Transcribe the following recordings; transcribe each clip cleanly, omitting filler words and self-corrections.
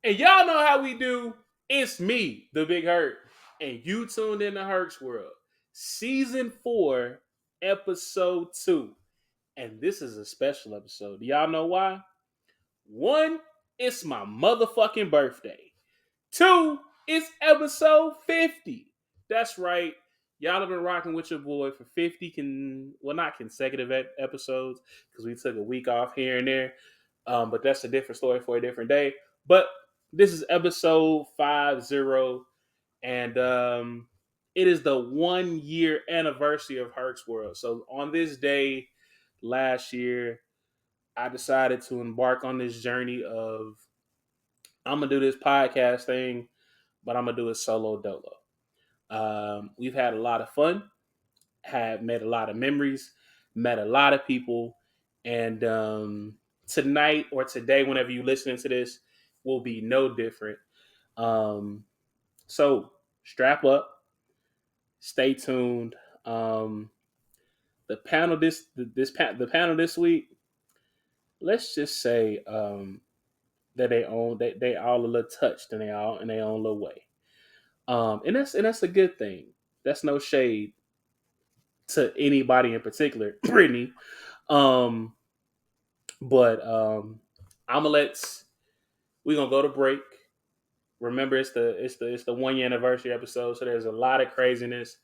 And y'all know how we do. It's me, the Big Herc, and you tuned in to Herc's World, Season 4, Episode 2. And this is a special episode. Do y'all know why? One, it's my motherfucking birthday. Two, it's episode 50. That's right. Y'all have been rocking with your boy for 50, not consecutive episodes, because we took a week off here and there. But that's a different story for a different day. But this is episode 50, and it is the 1 year anniversary of Herc's World. So on this day last year, I decided to embark on this journey of I'm gonna do this podcast thing, but I'm gonna do it solo dolo. We've had a lot of fun, have made a lot of memories, met a lot of people, and tonight or today, whenever you listening to this, will be no different. Um, so strap up, stay tuned. The panel the panel this week. Let's just say that they all a little touched and they all in their own little way. And that's a good thing. That's no shade to anybody in particular, Brittany. Um, but I'm gonna we're gonna go to break. Remember, it's the 1 year anniversary episode, so there's a lot of craziness,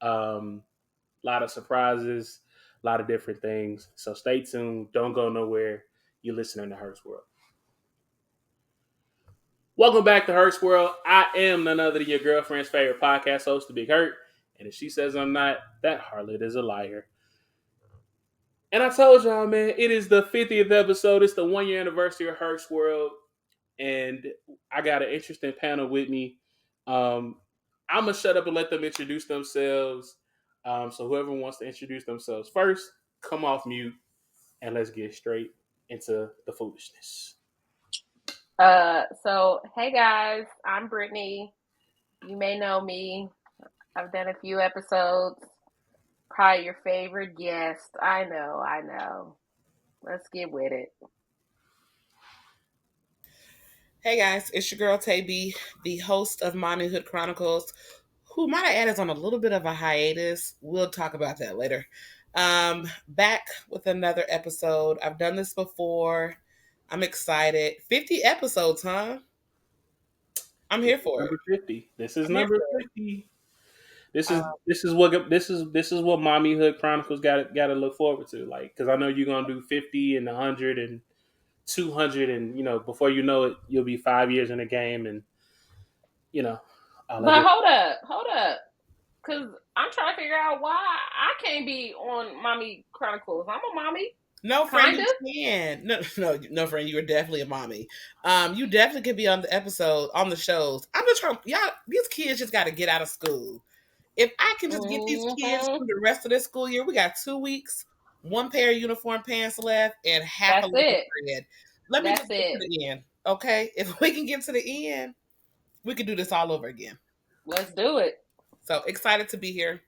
a lot of surprises, a lot of different things. So stay tuned. Don't go nowhere. You're listening to Herc's World. Welcome back to Herc's World. I am none other than your girlfriend's favorite podcast host, the Big Herc. And if she says I'm not, that harlot is a liar. And I told y'all, man, it is the 50th episode. It's the 1 year anniversary of Herc's World. And I got an interesting panel with me. I'm going to shut up and let them introduce themselves. So whoever wants to introduce themselves first, come off mute and let's get straight into the foolishness. So hey guys, I'm Brittany. You may know me. I've done a few episodes. Probably your favorite guest. I know. Let's get with it. Hey guys, it's your girl Tay, the host of Mommyhood Chronicles, who might I add is on a little bit of a hiatus. We'll talk about that later. Back with another episode. I've done this before. I'm excited. 50 episodes, huh? I'm here for Number it. 50. This is I'm here number for it. 50. This is what Mommyhood Chronicles got to look forward to. Like, because I know you're gonna do 50 and 100 and 200, and before you know it, you'll be 5 years in the game, and you know all of But it. hold up. Cause I'm trying to figure out why I can't be on Mommy Chronicles. I'm a mommy. No, friend, Kind you of. can. No, friend, you are definitely a mommy. You definitely could be on the episode, on the shows. I'm just trying, y'all, these kids just got to get out of school. If I can just get these kids Mm-hmm. through the rest of this school year, we got 2 weeks, one pair of uniform pants left, and half a That's loaf of it. bread. Let me That's just get to it. the end, okay? If we can get to the end, we can do this all over again. Let's do it. So excited to be here.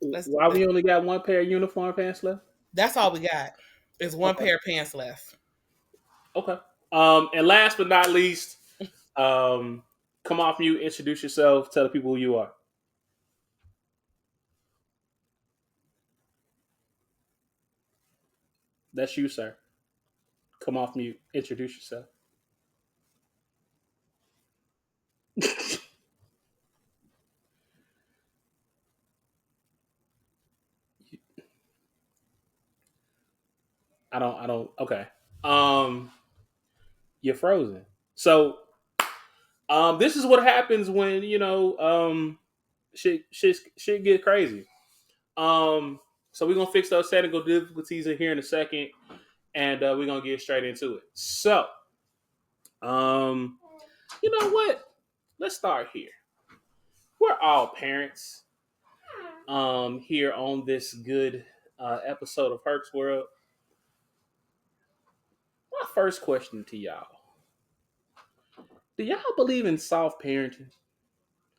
Let's do Why this. we only got one pair of uniform pants left? That's all we got. Is one Okay. pair of pants left. Okay. And last but not least, come off mute, introduce yourself, tell the people who you are. That's you, sir. Come off mute, introduce yourself. I don't. Okay. Um, you're frozen. So, this is what happens when shit get crazy. Um, so we're gonna fix those technical difficulties in here in a second, and we're gonna get straight into it. So, um, you know what? Let's start here. We're all parents. Here on this good episode of Herc's World. My first question to y'all: do y'all believe in soft parenting?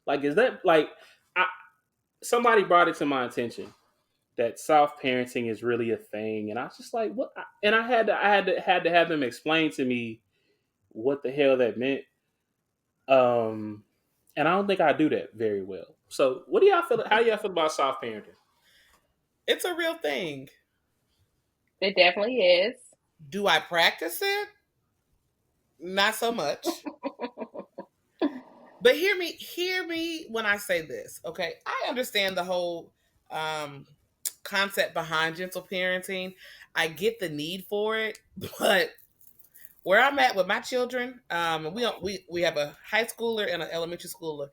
Like, is that like I, somebody brought it to my attention that soft parenting is really a thing, and I was just like, what? And I had to have them explain to me what the hell that meant. Um, and I don't think I do that very well. So, what do y'all feel? How do y'all feel about soft parenting? It's a real thing. It definitely is. Do I practice it? Not so much. But hear me when I say this, okay? I understand the whole um, concept behind gentle parenting. I get the need for it, but where I'm at with my children, we have a high schooler and an elementary schooler.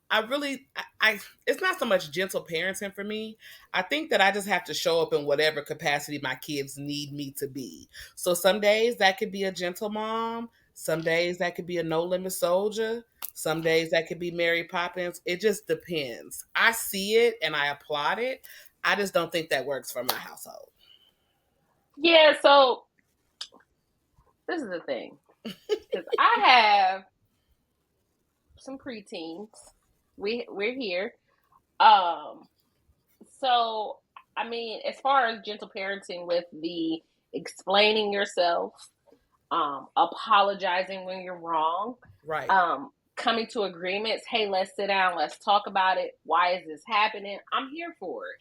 I really, I it's not so much gentle parenting for me. I think that I just have to show up in whatever capacity my kids need me to be. So some days that could be a gentle mom. Some days that could be a no limit soldier. Some days that could be Mary Poppins. It just depends. I see it and I applaud it. I just don't think that works for my household. Yeah, so this is the thing. Because I have some preteens. We're here. Um, so I mean, as far as gentle parenting with the explaining yourself, apologizing when you're wrong, Right. coming to agreements. Hey, let's sit down. Let's talk about it. Why is this happening? I'm here for it.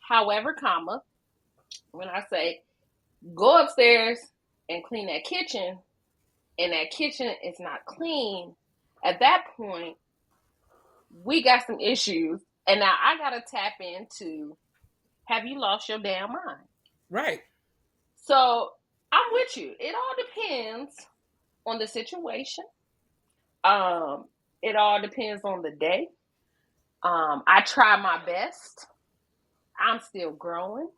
However, comma, when I say go upstairs and clean that kitchen, and that kitchen is not clean, at that point, we got some issues. And now I got to tap into, have you lost your damn mind? Right. So I'm with you. It all depends on the situation. Um, it all depends on the day. I try my best. I'm still growing.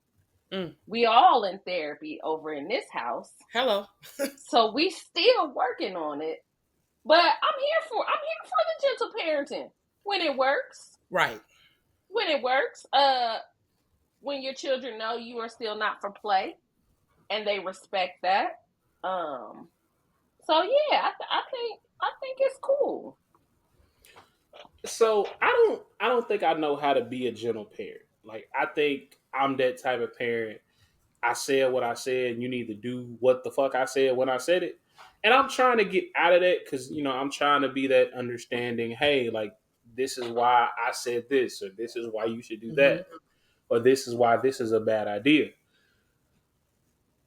Mm. We all in therapy over in this house. Hello. So we still working on it. But I'm here for the gentle parenting when it works. Right. When it works. When your children know you are still not for play and they respect that. So yeah, I think it's cool. So I don't think I know how to be a gentle parent. Like I think I'm that type of parent. I said what I said, and you need to do what the fuck I said when I said it. And I'm trying to get out of that because I'm trying to be that understanding. Hey, like this is why I said this, or this is why you should do Mm-hmm. that, or this is why this is a bad idea.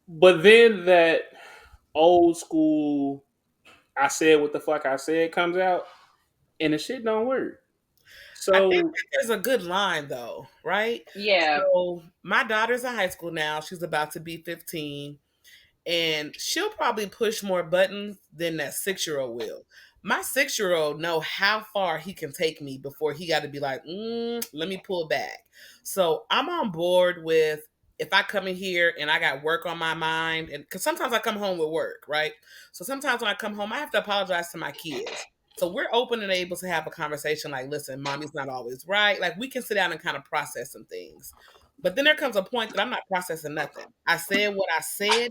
But then that old school, I said what the fuck I said comes out, and the shit don't work. I think So that there's a good line though, right? Yeah. So my daughter's in high school now. She's about to be 15. And she'll probably push more buttons than that 6-year-old will. My 6-year-old know how far he can take me before he got to be like, let me pull back. So I'm on board with if I come in here and I got work on my mind, and because sometimes I come home with work, right? So sometimes when I come home, I have to apologize to my kids. So we're open and able to have a conversation like, listen, mommy's not always right. Like we can sit down and kind of process some things. But then there comes a point that I'm not processing nothing. I said what I said,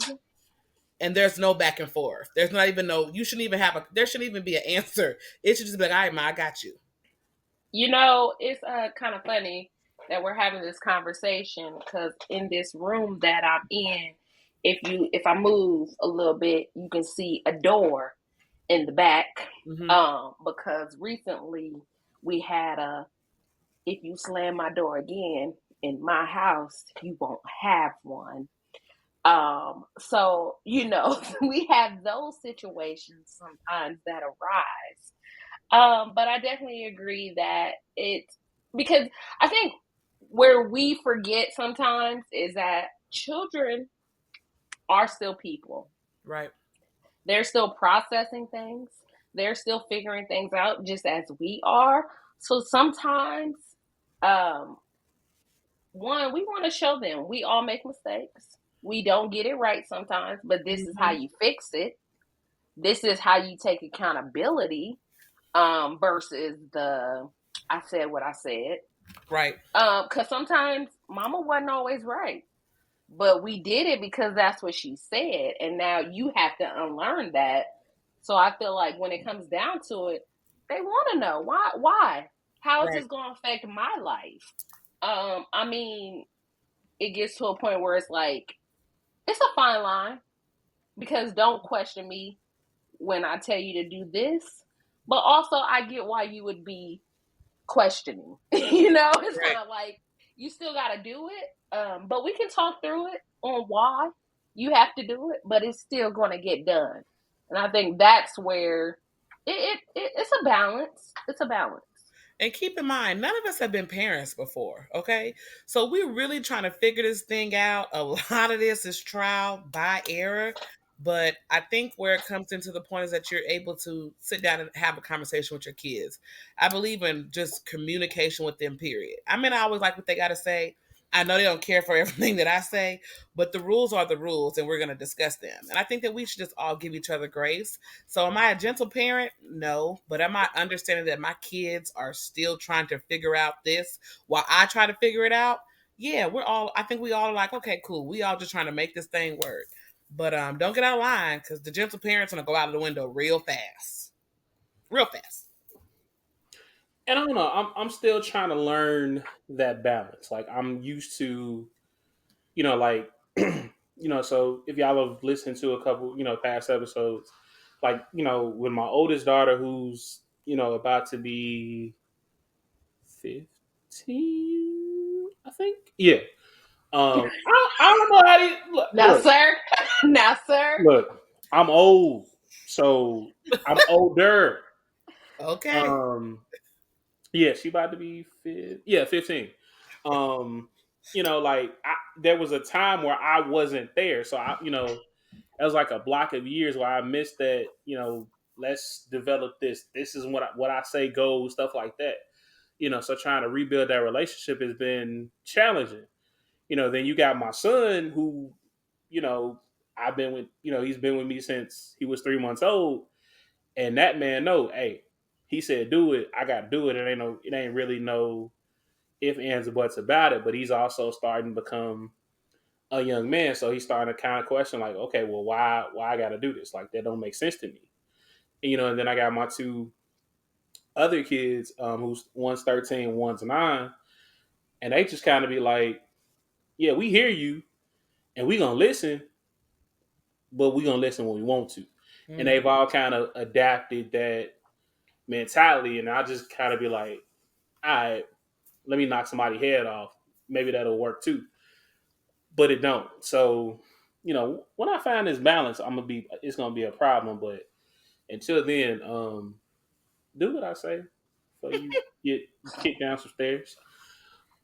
and there's no back and forth. There's not even you shouldn't even there shouldn't even be an answer. It should just be like, all right, ma, I got you. It's kind of funny that we're having this conversation because in this room that I'm in, if I move a little bit, you can see a door in the back. Because recently we had if you slam my door again in my house, you won't have one. So we have those situations sometimes that arise. But I definitely agree that because I think where we forget sometimes is that children are still people. Right. They're still processing things. They're still figuring things out just as we are. So sometimes, um, one, we want to show them we all make mistakes. We don't get it right sometimes, but this is how you fix it. This is how you take accountability, versus the I said what I said. Right. Because sometimes mama wasn't always right, but we did it because that's what she said, and now you have to unlearn that. So I feel like when it comes down to it, they want to know why, how is Right. this going to affect my life? I mean, it gets to a point where it's like it's a fine line because don't question me when I tell you to do this, but also I get why you would be questioning. It's Right. kind of like you still got to do it, but we can talk through it on why you have to do it, but it's still going to get done. And I think that's where it's a balance. It's a balance. And keep in mind, none of us have been parents before, okay? So we're really trying to figure this thing out. A lot of this is trial by error. But I think where it comes into the point is that you're able to sit down and have a conversation with your kids. I believe in just communication with them, period. I mean, I always like what they got to say. I know they don't care for everything that I say, but the rules are the rules, and we're going to discuss them. And I think that we should just all give each other grace. So, am I a gentle parent? No. But am I understanding that my kids are still trying to figure out this while I try to figure it out? Yeah, I think we all are like, okay, cool. We all just trying to make this thing work. But don't get out of line because the gentle parents gonna go out of the window real fast, real fast. And I don't know. I'm still trying to learn that balance. Like I'm used to, like So if y'all have listened to a couple, past episodes, like with my oldest daughter, who's about to be 15, I think. Yeah. I don't know how to look. Now, sir. Now, sir. Look. I'm old, so I'm older. Okay. Um, yeah, she about to be 15. There was a time where I wasn't there, so it was like a block of years where I missed that. Let's develop this. This is what I say goes, stuff like that. So trying to rebuild that relationship has been challenging. Then you got my son who, you know, I've been with, he's been with me since he was 3 months old, and that man know, hey, he said do it, I got to do it. It ain't really no if ands or buts about it. But he's also starting to become a young man, so he's starting to kind of question like, okay, well, why I got to do this? Like that don't make sense to me. And then I got my two other kids, who's one's 13, one's 9, and they just kind of be like, yeah, we hear you, and we gonna listen, but we gonna listen when we want to. And Mm. they've all kind of adapted that mentality, and I just kind of be like, all right, let me knock somebody's head off. Maybe that'll work too. But it don't. So, when I find this balance, it's gonna be a problem. But until then, do what I say before you get kicked down some stairs.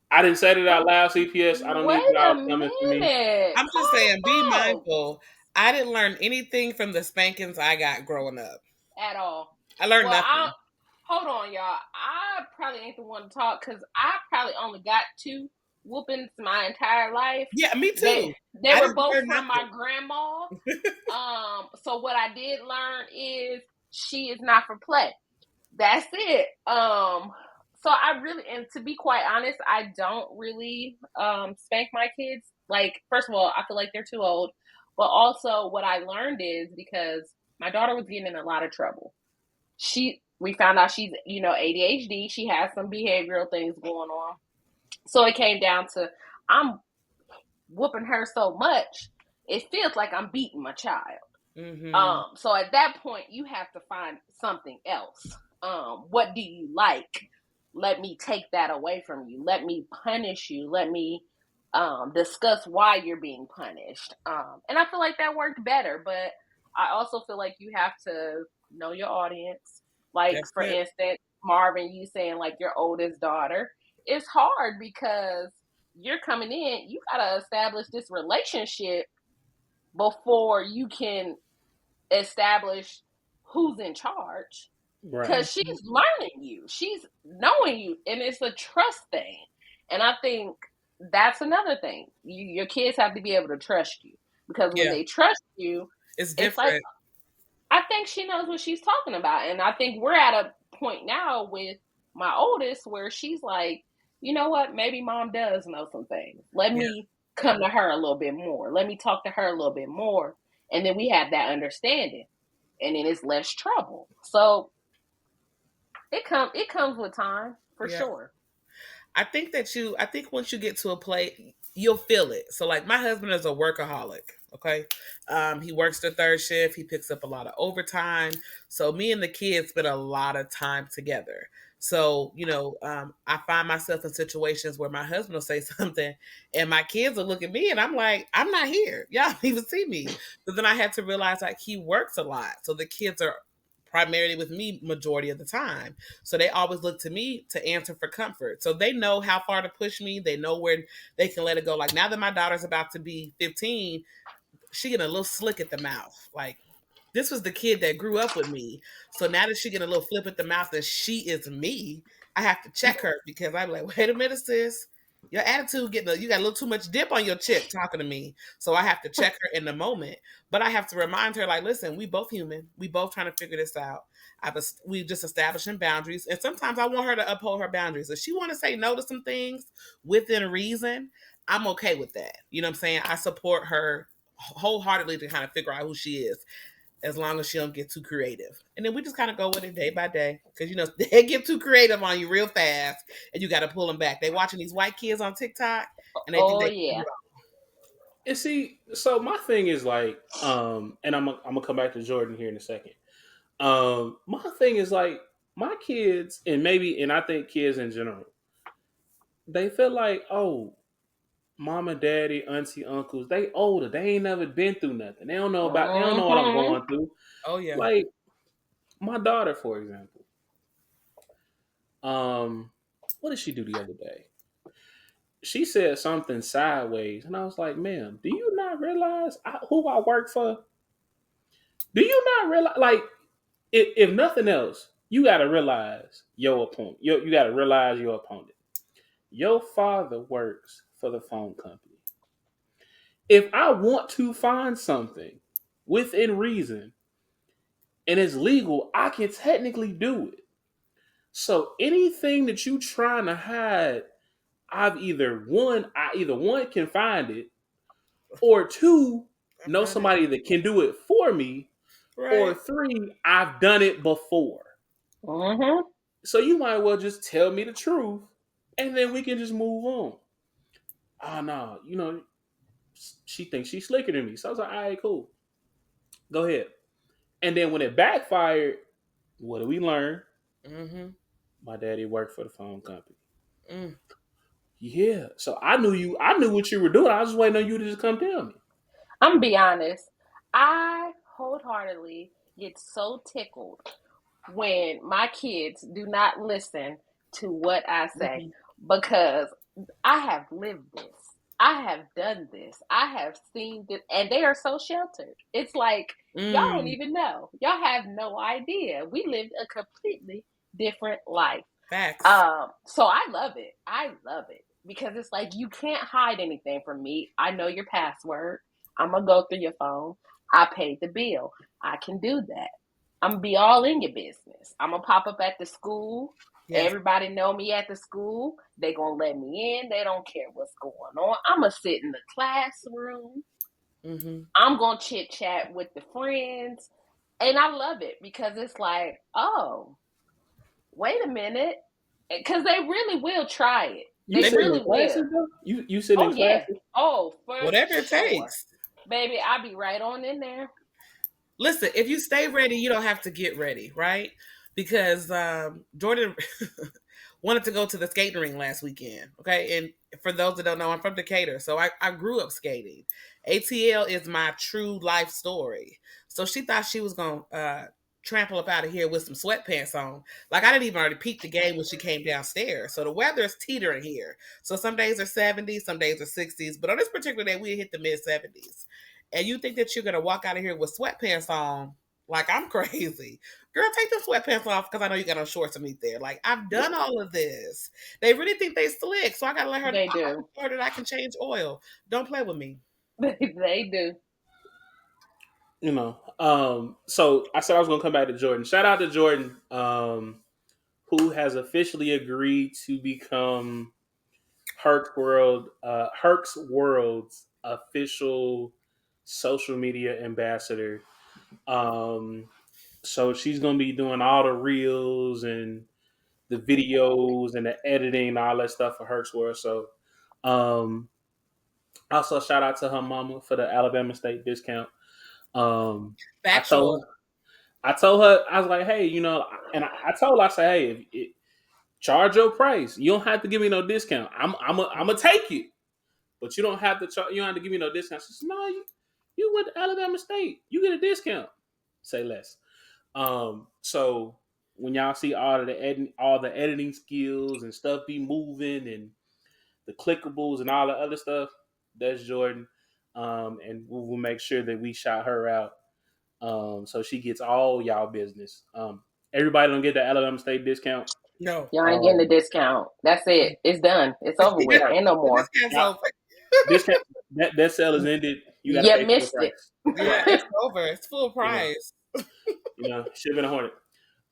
I didn't say that out loud, CPS. I don't need Wait a y'all coming for me. minute. I'm just saying, be Hold mindful. I didn't learn anything from the spankings I got growing up. at all. I learned Well, I nothing. hold on, y'all. I probably ain't the one to talk because I probably only got two whoopings my entire life. Yeah, me They too. they I were didn't both learn from my nothing. grandma. So what I did learn is she is not for play. That's it. So I really, and to be quite honest, I don't really spank my kids. Like, first of all, I feel like they're too old. But also, what I learned is because my daughter was getting in a lot of trouble. We found out she's ADHD. She has some behavioral things going on. So it came down to I'm whooping her so much, it feels like I'm beating my child. Mm-hmm. So at that point, you have to find something else. What do you like? Let me take that away from you. Let me punish you. Let me discuss why you're being punished. And I feel like that worked better, but I also feel like you have to know your audience. Like, That's for it. instance, Marvin, you saying like your oldest daughter. It's hard because you're coming in, you got to establish this relationship before you can establish who's in charge Right. because she's learning you, she's knowing you, and it's a trust thing. And I think that's another thing. Your kids have to be able to trust you because when Yeah, they trust you, it's it's like different. I think she knows what she's talking about. And I think we're at a point now with my oldest where she's like, you know what? Maybe mom does know some things. Let Yeah, me come to her a little bit more. Let me talk to her a little bit more. And then we have that understanding. And then it's less trouble. So it comes with time for yeah. sure. I think once you get to a place, you'll feel it. So like my husband is a workaholic. Okay. He works the third shift. He picks up a lot of overtime. So me and the kids spend a lot of time together. So, I find myself in situations where my husband will say something and my kids will look at me and I'm like, I'm not here. Y'all don't even see me. But then I had to realize like he works a lot. So the kids are primarily with me majority of the time. So they always look to me to answer for comfort. So they know how far to push me. They know where they can let it go. Like now that my daughter's about to be 15, she getting a little slick at the mouth. Like this was the kid that grew up with me. So now that she getting a little flip at the mouth that she is me, I have to check her because I'm like, wait a minute, sis. Your attitude you got a little too much dip on your chip talking to me. So I have to check her in the moment. But I have to remind her, like, listen, we both human. We both trying to figure this out. We just establishing boundaries. And sometimes I want her to uphold her boundaries. If she want to say no to some things within reason, I'm okay with that. You know what I'm saying? I support her wholeheartedly to kind of figure out who she is as long as she don't get too creative. And then we just kind of go with it day by day because they get too creative on you real fast, and you got to pull them back. They watching these white kids on TikTok, and they think Oh they. yeah. And see, so my thing is like, and I'm gonna come back to Jordan here in a second. My thing is like my kids, and I think kids in general, they feel like, oh, mama, daddy, auntie, uncles, they older. They ain't never been through nothing. They don't know what I'm Hmm. going through. Oh yeah. Like my daughter, for example. What did she do the other day? She said something sideways, and I was like, "Ma'am, do you not realize who I work for? Do you not realize, like, if nothing else, you got to realize your opponent. You got to realize your opponent. Your father works for the phone company. If I want to find something within reason and it's legal, I can technically do it. So anything that you trying to hide, I either one can find it, or two, I know found it. somebody that can do it for me, or Right. three, I've done it before. Hmm. So you might well just tell me the truth, and then we can just move on. Oh no, she thinks she's slicker than me. So I was like, all right, cool, go ahead. And then when it backfired, what did we learn? Mm-hmm. My daddy worked for the phone company. Mm. Yeah, so I knew you. I knew what you were doing. I was just waiting on you to just come tell me. I'm gonna be honest. I wholeheartedly get so tickled when my kids do not listen to what I say Mm-hmm. because I have lived this. I have done this. I have seen this, and they are so sheltered. It's like y'all don't Mm. even know. Y'all have no idea. We lived a completely different life. Facts. So I love it. I love it because it's like you can't hide anything from me. I know your password. I'm gonna go through your phone. I paid the bill. I can do that. I'm gonna be all in your business. I'm gonna pop up at the school. Yes. Everybody know me at the school. They gonna let me in. They don't care what's going on. I'm gonna sit in the classroom. Mm-hmm. I'm gonna chit chat with the friends, and I love it because it's like, oh, wait a minute, because they really will try it. You They They sitting do. in really will. classes though? You sitting Oh in yeah. classes? Oh, for Whatever it sure, takes. baby. I'll be right on in there. Listen, if you stay ready, you don't have to get ready, right? Because Jordan wanted to go to the skating ring last weekend. Okay. And for those that don't know, I'm from Decatur. So I grew up skating. ATL is my true life story. So she thought she was going to trample up out of here with some sweatpants on. Like I didn't even already peek the game when she came downstairs. So the weather is teetering here. So some days are 70s, some days are 60s. But on this particular day, we hit the mid 70s. And you think that you're going to walk out of here with sweatpants on like I'm crazy. Girl, take the sweatpants off because I know you got on shorts to meet there. Like I've done all of this. They really think they slick, so I gotta let her. I They gotta do. show her that I can change oil. Don't play with me. They do. So I said I was gonna come back to Jordan. Shout out to Jordan, who has officially agreed to become Herc's World's official social media ambassador. Um, so she's gonna be doing all the reels and the videos and the editing and all that stuff for Herc's World. So, um, Also, shout out to her mama for the Alabama State discount. I Factual. told I told her, I was like, hey, and I told her, I said, hey, charge your price. You don't have to give me no discount. I'm gonna take it, but you don't have to charge. You don't have to give me no discount. She said, no, you went to Alabama State. You get a discount. Say less. So when y'all see all the editing skills and stuff be moving and the clickables and all the other stuff, that's Jordan. And we'll make sure that we shout her out. So she gets all y'all business. Everybody don't get the Alabama State discount. No. Y'all ain't getting the Um, discount. That's it. It's done. It's over with. yeah, Ain't no The more. discount's y'all, over. discount that sale is ended. You got to You pay full missed it. price. Yeah, it's over. It's full You know, price. should have been a Hornet.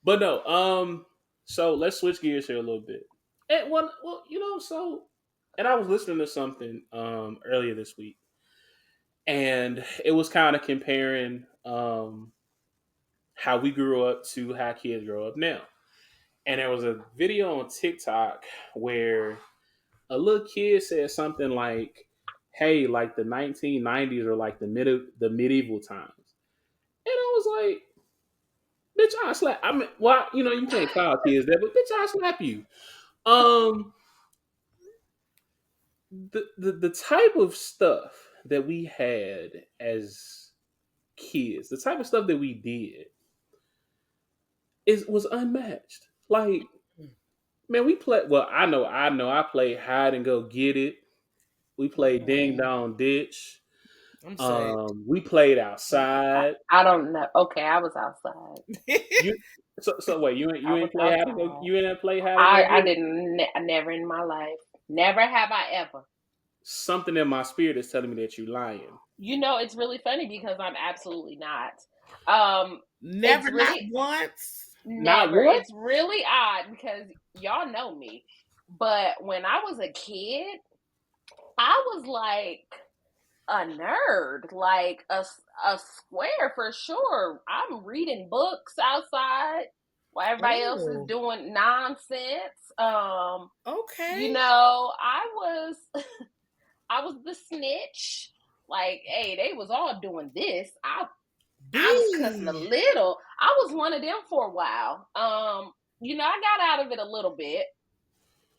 But no, so let's switch gears here a little bit. And and I was listening to something earlier this week, and it was kind of comparing how we grew up to how kids grow up now. And there was a video on TikTok where a little kid said something like, "Hey, like the 1990s or like the medieval times," and I was like, "Bitch, I slap." I mean, well, you can't call kids that, but bitch, I slap you. Um, the type of stuff that we had as kids, the type of stuff that we did, was unmatched. Like, man, we played. Well, I played hide and go get it. We played ding Mm, dong ditch. I'm saying. We played I, outside. I don't know. Okay, I was outside. You so wait, I you was ain't play hide and go. outside. You ain't play hide and go I get it. didn't. Never in my life. Never have I ever. Something in my spirit is telling me that you lying. It's really funny because I'm absolutely not. It's Never, not really once. Not never. what? It's really odd because y'all know me. But when I was a kid, I was like a nerd, like a square for sure. I'm reading books outside while everybody else is Oh, doing nonsense. okay. I was the snitch. Like, hey, they was all doing this. I was cussing a B. little. I was one of them for a while. I got out of it a little bit.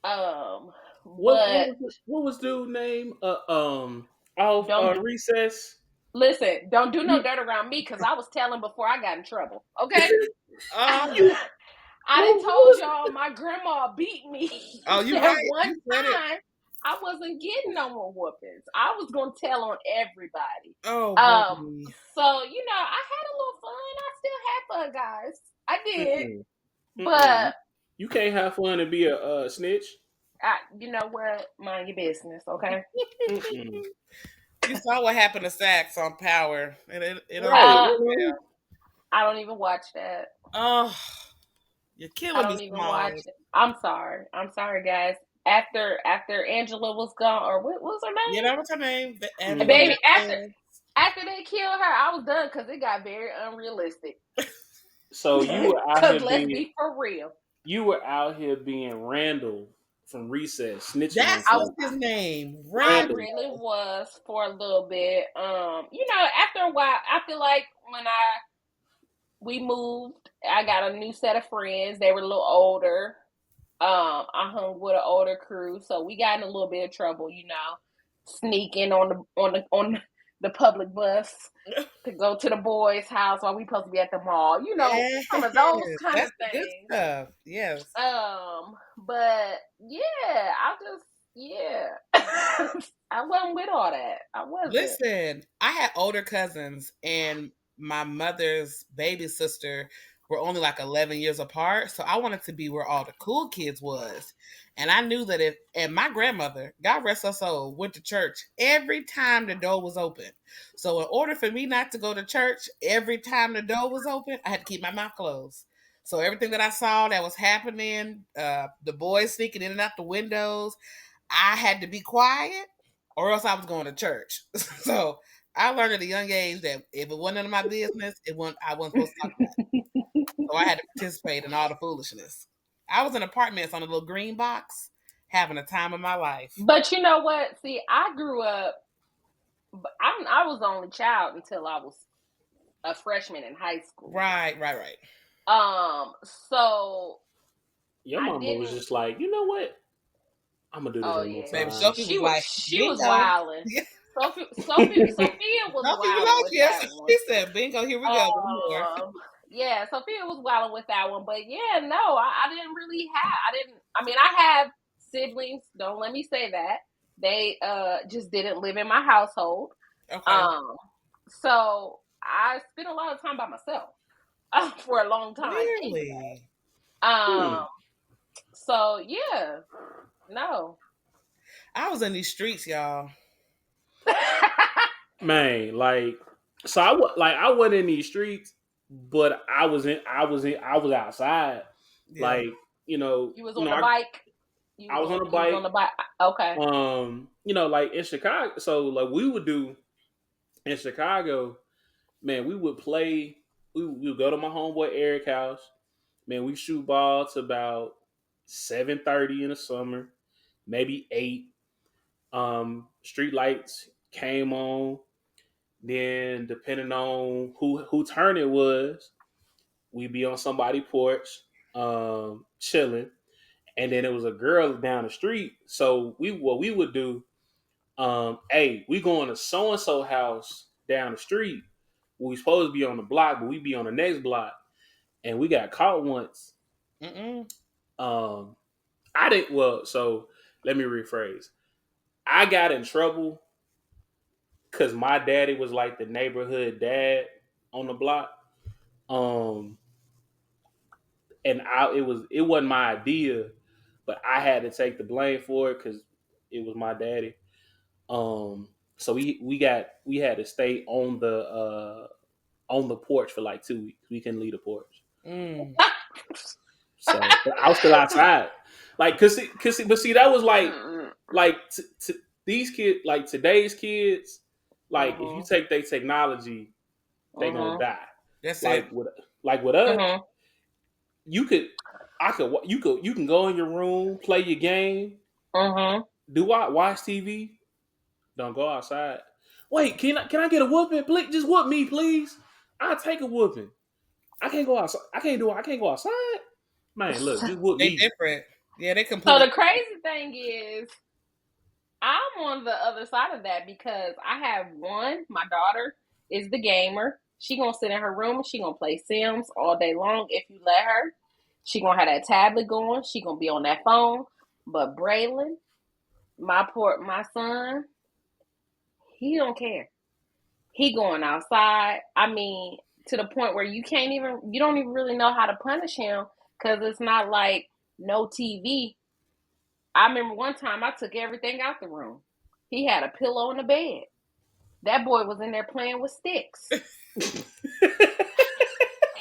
Um, but What was dude name? Off don't recess. listen. Don't do no You dirt around me because I was telling before I got in trouble. Okay. you Oh, I done what told was y'all my grandma beat me oh, you that right. one You said it. time. I wasn't getting no more whoopings. I was gonna tell on everybody. Oh, Um, baby. so I had a little fun. I still had fun, guys. I did, Mm-mm, mm-mm. but You can't have fun and be a snitch. you know what? Mind your business, okay? Mm-mm. You saw what happened to Sax on Power, and it don't Right. go Uh, well. I don't even watch that. Oh, you're I killing me, don't even watch Smalls. it. I'm sorry. I'm sorry, guys. After Angela was gone, or what was her You name? know what's her name? Angela Mhm. Baby, Bassett. after they killed her, I was done because it got very unrealistic. So Because let's be for real. you were out here being Randall from Recess, snitching on That's I what's folks. his name. I Randall. Randall. really was for a little bit. After a while, I feel like when we moved, I got a new set of friends. They were a little older. I hung with an older crew, so we got in a little bit of trouble. Sneaking on the public bus to go to the boys' house while we supposed to be at the mall. Some of those Yes, kind that's of the good things. stuff. Yes. But yeah, yeah. I wasn't with all that. I wasn't. Listen, I had older cousins, and my mother's baby sister were only like 11 years apart. So I wanted to be where all the cool kids was. And I knew that and my grandmother, God rest her soul, went to church every time the door was open. So in order for me not to go to church every time the door was open, I had to keep my mouth closed. So everything that I saw that was happening, the boys sneaking in and out the windows, I had to be quiet or else I was going to church. So I learned at a young age that if it wasn't none of my business, I wasn't supposed to talk about it. So I had to participate in all the foolishness. I was in apartments on a little green box, having a time of my life. But you know what? See, I grew up. but I was the only child until I was a freshman in high school. Right. So Your I mama was didn't. just like, you know what? I'm gonna do this Oh one more yeah, Baby time. Sophie was like, she was bingo. wilding. Yeah. Sophia was Sophie was wilding like, with yes. that one. She said, bingo, here we go. One more. Yeah, Sophia was wilding with that one, but yeah, no, I didn't really have. I didn't. I mean, I have siblings. Don't let me say that. They just didn't live in my household. Okay. So I spent a lot of time by myself for a long time anyway. Really? So yeah, no. I was in these streets, y'all. Man, like, so I wasn't in these streets, but I was outside. Yeah. Like, You was on the bike. I was on a You was bike. on the bike. Okay. Like in Chicago, so like we would do in Chicago, man, we would go to my homeboy Eric house. Man, we shoot ball to about 7:30 in the summer, maybe 8. Street lights came on. Then depending on who turn it was, we'd be on somebody's porch, chilling. And then it was a girl down the street. So what we would do, hey, we going to so and so house down the street. We supposed to be on the block, but we be on the next block. And we got caught once. Mm-mm. I didn't. Well, so let me rephrase. I got in trouble because my daddy was like the neighborhood dad on the block. Um, and it wasn't my idea, but I had to take the blame for it because it was my daddy. So we had to stay on the porch for like 2 weeks. We couldn't leave the porch. Mm. So but I was still outside, like but see that was these kids, like today's kids, like if you take their technology, they gonna die. That's it. Like with us, you could you can go in your room, play your game, do I watch TV, don't go outside. Wait, can I get a whooping? Please, just whoop me, please. I'll take a whooping. I can't go outside. I can't go outside. Man, look, just whoop They me. different. Yeah, they So completely. the crazy thing is, I'm on the other side of that because I have my daughter is the gamer. She gonna sit in her room and she gonna play Sims all day long if you let her. She gonna have that tablet going. She gonna be on that phone. But Braylon, my son, he don't care. He going outside. I mean, to the point where you don't even really know how to punish him because it's not like no TV. I remember one time I took everything out the room. He had a pillow in the bed. That boy was in there playing with sticks.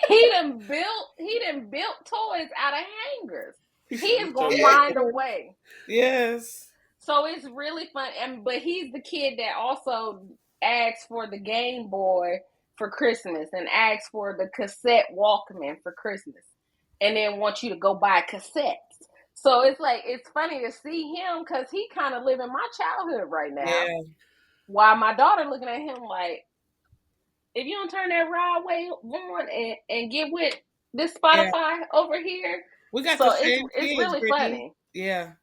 He done built toys out of hangers. He is gonna find a way. Yes. So it's really fun. But he's the kid that also asked for the Game Boy for Christmas and asked for the cassette Walkman for Christmas. And then wants you to go buy cassettes. So it's funny to see him because he kind of living my childhood right now. Yeah. While my daughter looking at him like, if you don't turn that right way on and get with this Spotify over here, We got so the same it's kids, really Brittany. funny. Yeah.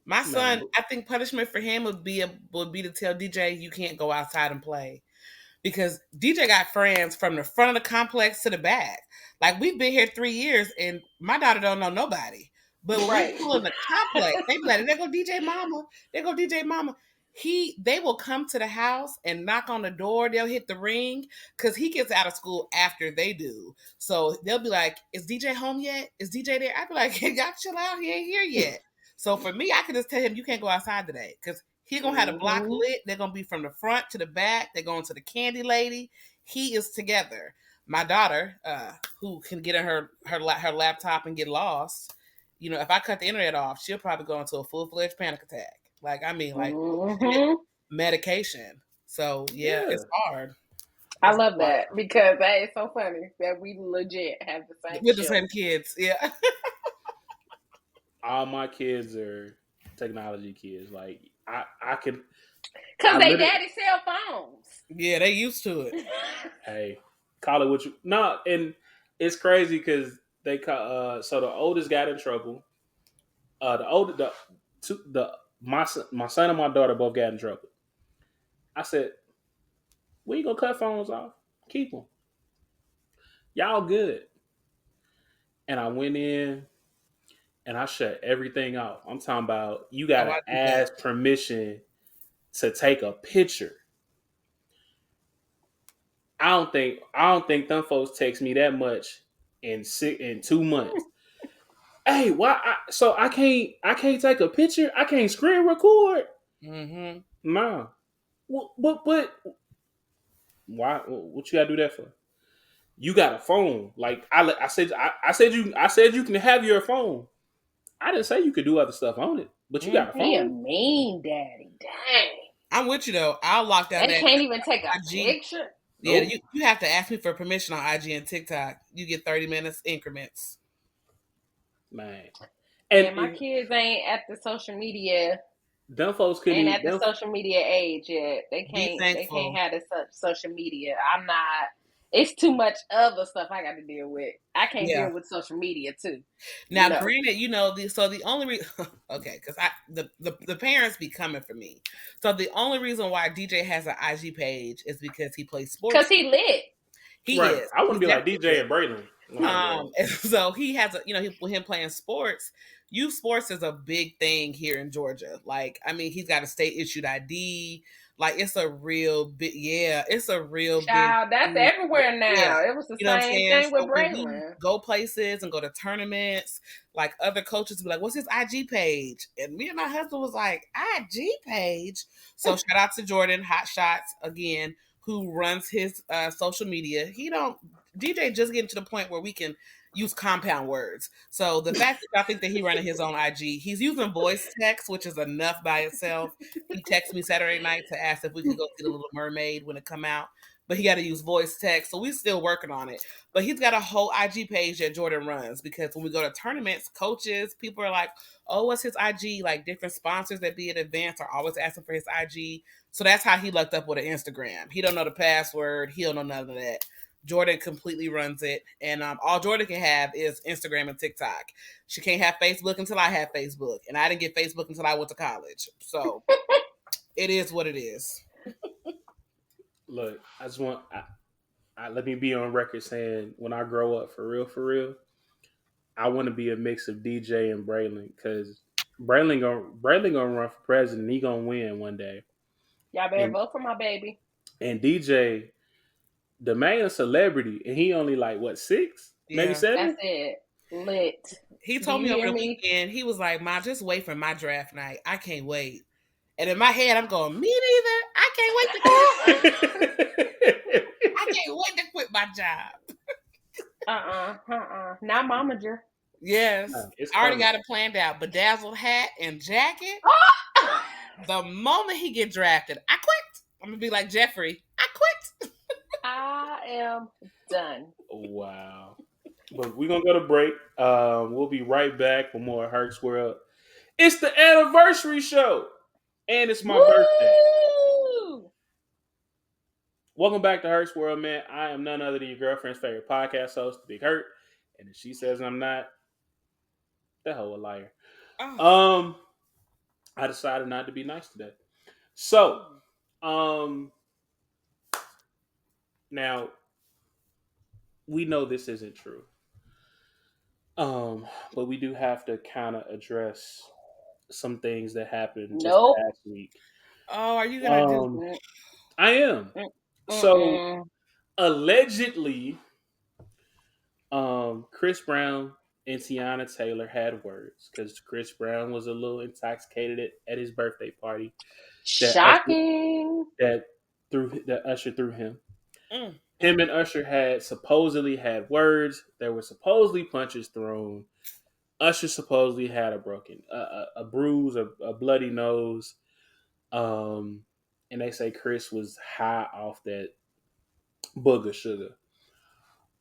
My son, Man, I think punishment for him would be to tell DJ you can't go outside and play. Because DJ got friends from the front of the complex to the back. Like we've been here 3 years and my daughter don't know nobody. But when we pull in the complex, they be like, there go DJ Mama. There go DJ Mama. They will come to the house and knock on the door. They'll hit the ring because he gets out of school after they do. So they'll be like, is DJ home yet? Is DJ there? I'd be like, hey, y'all chill out. He ain't here yet. So for me, I could just tell him you can't go outside today because he's gonna have the block lit. They're gonna be from the front to the back. They're going to the candy lady. He is together. My daughter, who can get in her laptop and get lost, if I cut the internet off, she'll probably go into a full-fledged panic attack. Like medication. So yeah, it's hard. I love that because that is so funny that we legit have the same with the same kids. Yeah. all my kids are technology kids. Like I can Cause I they literally, daddy cell phones. Yeah, they used to it. hey, call it what you no, and it's crazy because they call so the oldest got in trouble. The older the my son and my daughter both got in trouble. I said, "We ain't gonna cut phones off. Keep them. Y'all good." And I went in and I shut everything off. I'm talking about you Oh, I gotta did that. ask permission to take a picture. I don't think them folks text me that much in 2 months. Hey, why? So I can't take a picture. I can't screen record. Mm-hmm. Nah. But why? What you gotta do that for? You got a phone. Like I said you can have your phone. I didn't say you could do other stuff on it, but you got a He a phone. mean daddy. Dang. I'm with you though. I'll lock down They that can't even take a IG. picture. Yeah, Nope, you have to ask me for permission on IG and TikTok. You get 30 minutes increments. man. And, Yeah, my and kids ain't at the social media. them folks couldn't Ain't even. at the social media age yet. They Be can't. They can't thankful. have this social media. I'm not. It's too much other stuff I got to deal with. I can't Yeah. deal with social media too. Now, No, granted, the only reason, okay, because the parents be coming for me. So the only reason why DJ has an IG page is because he plays cause sports. he lit. He Right. is. I want to He's be like definitely DJ and Braylon when I grow up. and so he has with him playing sports, youth sports is a big thing here in Georgia. Like, I mean, he's got a state issued ID. Like, it's a real big, yeah, it's a real big Child, that's thing. everywhere Yeah. now. It was the You know what I'm same saying? thing with So when we Braylon. go places and go to tournaments, like other coaches be like, "What's his IG page?" And me and my husband was like, "IG page." So shout out to Jordan Hot Shots again, who runs his social media. He don't DJ just getting to the point where we can use compound words. So the fact that I think that he running his own IG, he's using voice text, which is enough by itself. He texted me Saturday night to ask if we could go see the Little Mermaid when it come out, but he got to use voice text. So we still working on it. But he's got a whole IG page that Jordan runs because when we go to tournaments, coaches, people are like, "Oh, what's his IG?" Like different sponsors that be at events are always asking for his IG. So that's how he lucked up with an Instagram. He don't know the password. He don't know none of that. Jordan completely runs it, and all Jordan can have is Instagram and TikTok. She can't have Facebook until I have Facebook, and I didn't get Facebook until I went to college. So it is what it is. Look, I just want. Let me be on record saying when I grow up, for real, I want to be a mix of DJ and Braylon because Braylon gonna run for president. He gonna win one day. Y'all better And vote for my baby. DJ, the man a celebrity, and he only like what 6, maybe Yeah. That's 7. it. Lit. He Do told you me over hear the me? weekend, he was like, "Ma, just wait for my draft night. I can't wait." And in my head, I'm going, "Me neither. I can't wait I can't wait to quit my job." Not momager. Yes. It's I already coming. got it planned out. Bedazzled hat and jacket. Oh! The moment he get drafted, I quit. I'm gonna be like Jeffrey. I quit. I am done. Wow. But we're gonna go to break. We'll be right back for more Herc's World. It's the anniversary show, and it's my birthday. Woo! Welcome back to Herc's World, man. I am none other than your girlfriend's favorite podcast host, the Big Hurt. And if she says I'm not, that hoe a liar. Oh. Um, I decided not to be nice today. So, um, now we know this isn't true. But we do have to kind of address some things that happened this Nope. past week. Oh, are you gonna do? Um, I am. So Mm-mm. allegedly, Chris Brown and Tiana Taylor had words because Chris Brown was a little intoxicated at his birthday party that usher, Shocking. that Usher threw him. Mm, Him and Usher had supposedly had words. There were supposedly punches thrown. Usher supposedly had a bruise, a bloody nose. And they say Chris was high off that booger sugar.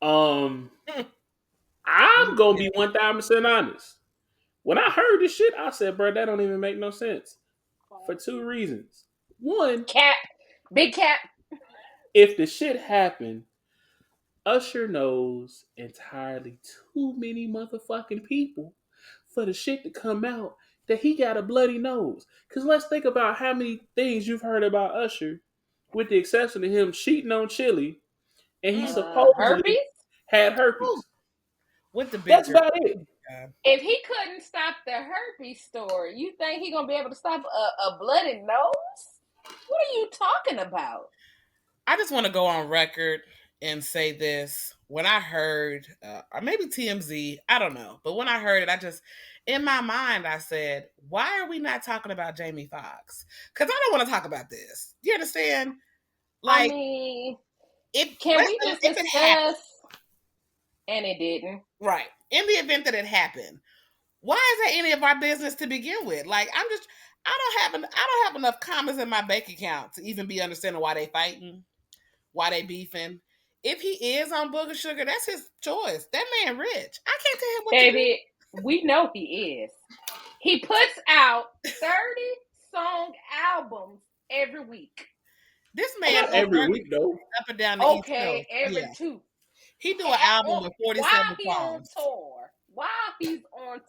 Um, mm. I'm gonna be 1,000% honest. When I heard this shit, I said, "Bro, that don't even make no sense." For two reasons. One, Cap, big cap. if the shit happened, Usher knows entirely too many motherfucking people for the shit to come out that he got a bloody nose. Cause let's think about how many things you've heard about Usher, with the exception of him cheating on Chili, and he supposedly Herpes. had Ooh, herpes. with the big That's jerk. about it. If he couldn't stop the herpes story, you think he gonna be able to stop a bloody nose? What are you talking about? I just want to go on record and say this. When I heard, or maybe TMZ, I don't know, but when I heard it, I just, in my mind, I said, why are we not talking about Jamie Foxx? Because I don't want to talk about this. You understand? I Like, mean, if can let's we say just if it happened, discuss? And it didn't. right? In the event that it happened, why is that any of our business to begin with? Like, I don't have enough commas in my bank account to even be understanding why they fighting, why they beefing. If he is on Booger Sugar, that's his choice. That man rich. I can't tell him what to do. Baby, we know he is. He puts out 30 song albums every week. This man on Every 30 week though. up and down the East Okay, Coast. every Yeah. two. He do an album with While 47 he on songs.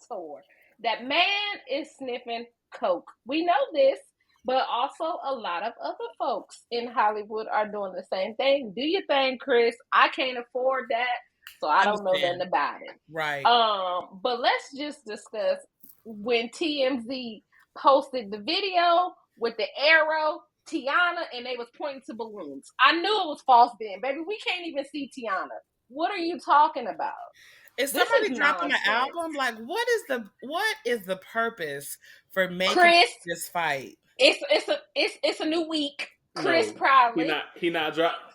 tour, that man is sniffing coke. We know this, but also a lot of other folks in Hollywood are doing the same thing. Do your thing, Chris. I can't afford that, so I don't know Understand. nothing about it. Right. But let's just discuss when TMZ posted the video with the arrow, Tiana, and they was pointing to balloons. I knew it was false then, baby. We can't even see Tiana. What are you talking about? Is This somebody is dropping an nonsense. album? Like, what is the purpose for making Chris, this fight? It's a new week. Chris No, probably. he not dropped.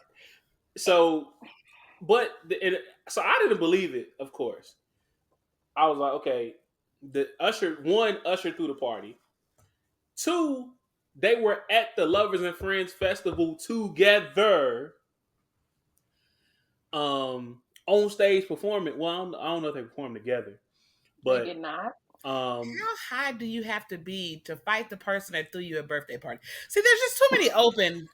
So, but so I didn't believe it. Of course, I was like, okay, the Usher threw the party. Two, they were at the Lovers and Friends festival together. On stage performing. Well, I don't know if they performed together, They but did not. How high do you have to be to fight the person that threw you a birthday party? See, there's just too many open.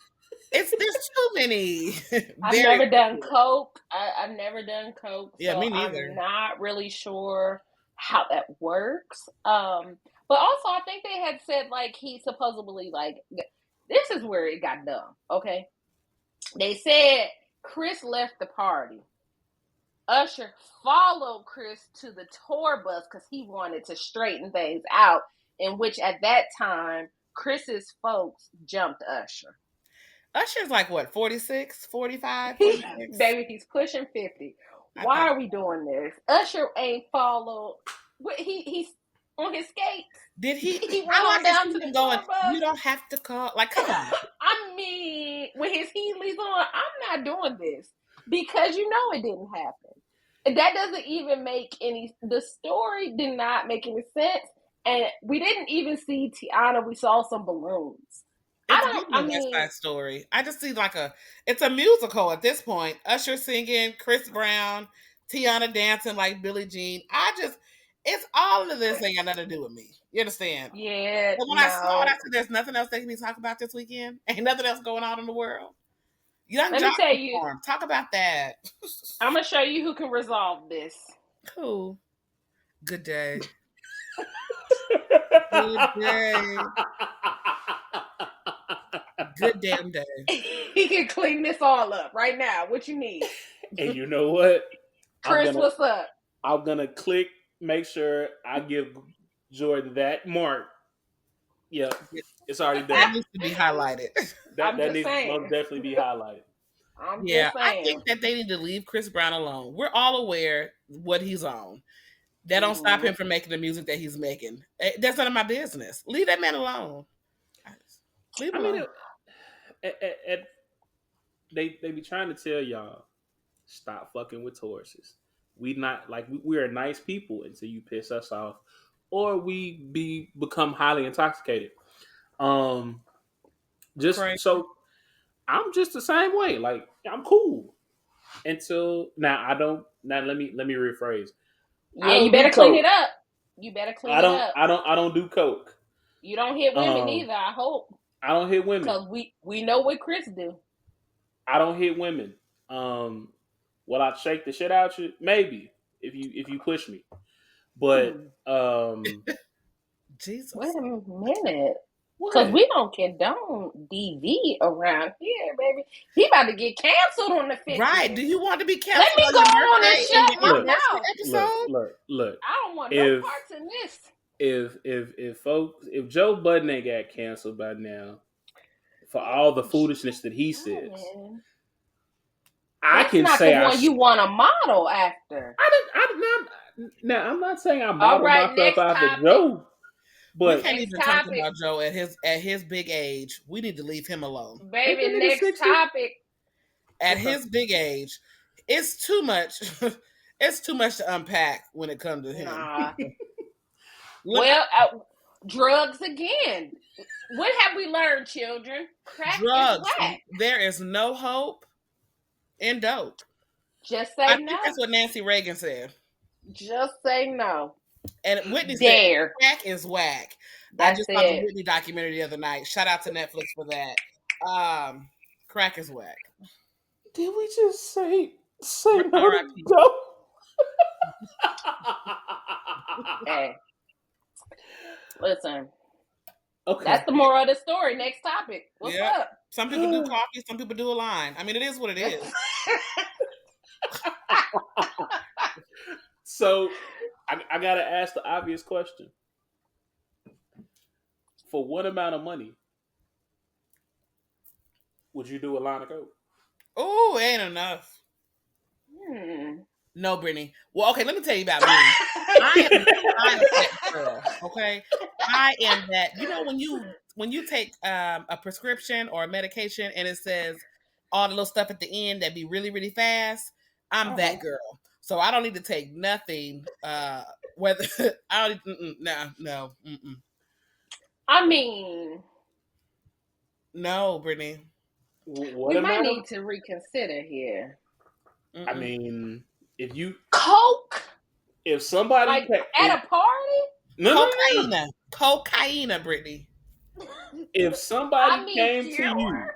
There's too many. I've never done coke. I've never done coke, Yeah, so me neither. I'm not really sure how that works. But also I think they had said like he supposedly like this is where it got dumb. Okay, they said Chris left the party. Usher followed Chris to the tour bus because he wanted to straighten things out. In which at that time Chris's folks jumped Usher. Usher's like what, 46, 45, 46? Baby, he's pushing 50. Why are we doing this? Usher ain't followed. He's on his skates. Did he? He went on down to the tour bus. You don't have to call. Like, come on. I mean, with his Heelys on, I'm not doing this because you know it didn't happen. That doesn't even make any. The story did not make any sense, and we didn't even see Tiana. We saw some balloons. It's West Side Story. I just see it's a musical at this point. Usher singing, Chris Brown, Tiana dancing like Billie Jean. It's all of this ain't got nothing to do with me. You understand? Yeah. But when I saw it, I said, "There's nothing else they can be talking about this weekend. Ain't nothing else going on in the world." Let me tell you. Talk about that. I'm gonna show you who can resolve this. Cool. Good day. Good day. Good damn day. He can clean this all up right now. What you need? And you know what? Chris, what's up? I'm gonna make sure I give Jordan that mark. Yeah, it's already done. That needs to be highlighted. That needs to definitely be highlighted. I think that they need to leave Chris Brown alone. We're all aware what he's on. That don't stop him from making the music that he's making. That's none of my business. Leave that man alone. Leave him alone. They be trying to tell y'all, stop fucking with Tauruses. We're nice people until you piss us off, or we become highly intoxicated. Just right. So I'm just the same way. Like, I'm cool until now. I don't. Now let me rephrase. Yeah, you better clean it up. You better clean it up. I don't do coke. You don't hit women either. I hope. I don't hit women. Because we know what Chris do. I don't hit women. Will I shake the shit out you? Maybe if you push me. But Jesus. Wait a minute. Because what? we don't condone DV around here, baby. He about to get canceled on the 50th. Right. Do you want to be canceled? Let me go on and shut my mouth. Episode? Look. I don't want no parts in this. If Joe Budden ain't got canceled by now for all the foolishness that he says, I can not say the one you want to model after. Now I'm not saying I model myself next after topic. Joe, but we can't even talk about Joe at his big age. We need to leave him alone. Baby, next topic. At his big age, it's too much. It's too much to unpack when it comes to him. Nah. Drugs again. What have we learned, children? Crack drugs. Is whack. There is no hope in dope. Just say I no. think that's what Nancy Reagan said. Just say no. And Whitney said, "Crack is whack." I just saw the Whitney documentary the other night. Shout out to Netflix for that. Crack is whack. Did we just say no to dope? Hey, listen. Okay. That's the moral of the story. Next topic. What's up? Some people do coffee. Some people do a line. I mean, it is what it is. So, I gotta ask the obvious question: for what amount of money would you do a line of coke? Oh, ain't enough. No, Brittany. Well, okay, let me tell you about me. I am that girl. Okay, I am that. You know when you take a prescription or a medication and it says all the little stuff at the end that be really really fast. I'm that girl. So I don't need to take nothing. Whether I don't. No. I mean, no, Brittany. We might need to reconsider here. I mean, if you coke, if somebody at a party, cocaine, Brittany. If somebody came to you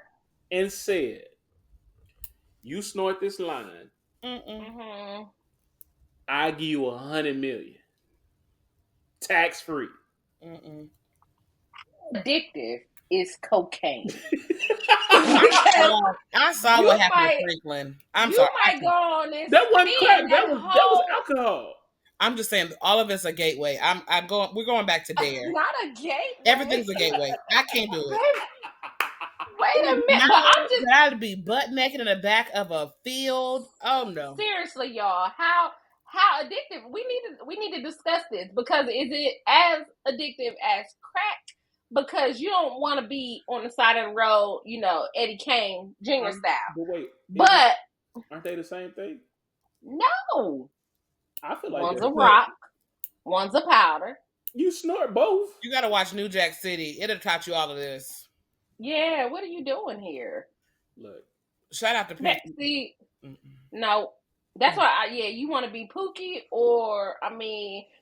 and said, "You snort this line, I give you $100 million, tax free." Addictive is cocaine. I saw what happened to Franklin. I'm sorry. You might go on this. That wasn't crack. That was alcohol. I'm just saying, all of it's a gateway. We're going back to Dare. Not a gateway. Everything's a gateway. I can't do it. Wait a minute. But I'm just gotta be butt naked in the back of a field. Oh no. Seriously, y'all. How addictive? We need to discuss this, because is it as addictive as crack? Because you don't want to be on the side of the road, Eddie Kane Jr. style. But aren't they the same thing? No. I feel like one's a rock, one's a powder. You snort both. You got to watch New Jack City. It'll taught you all of this. Yeah, what are you doing here? Look, shout out to Pookie. See, no, that's why. You want to be Pookie, or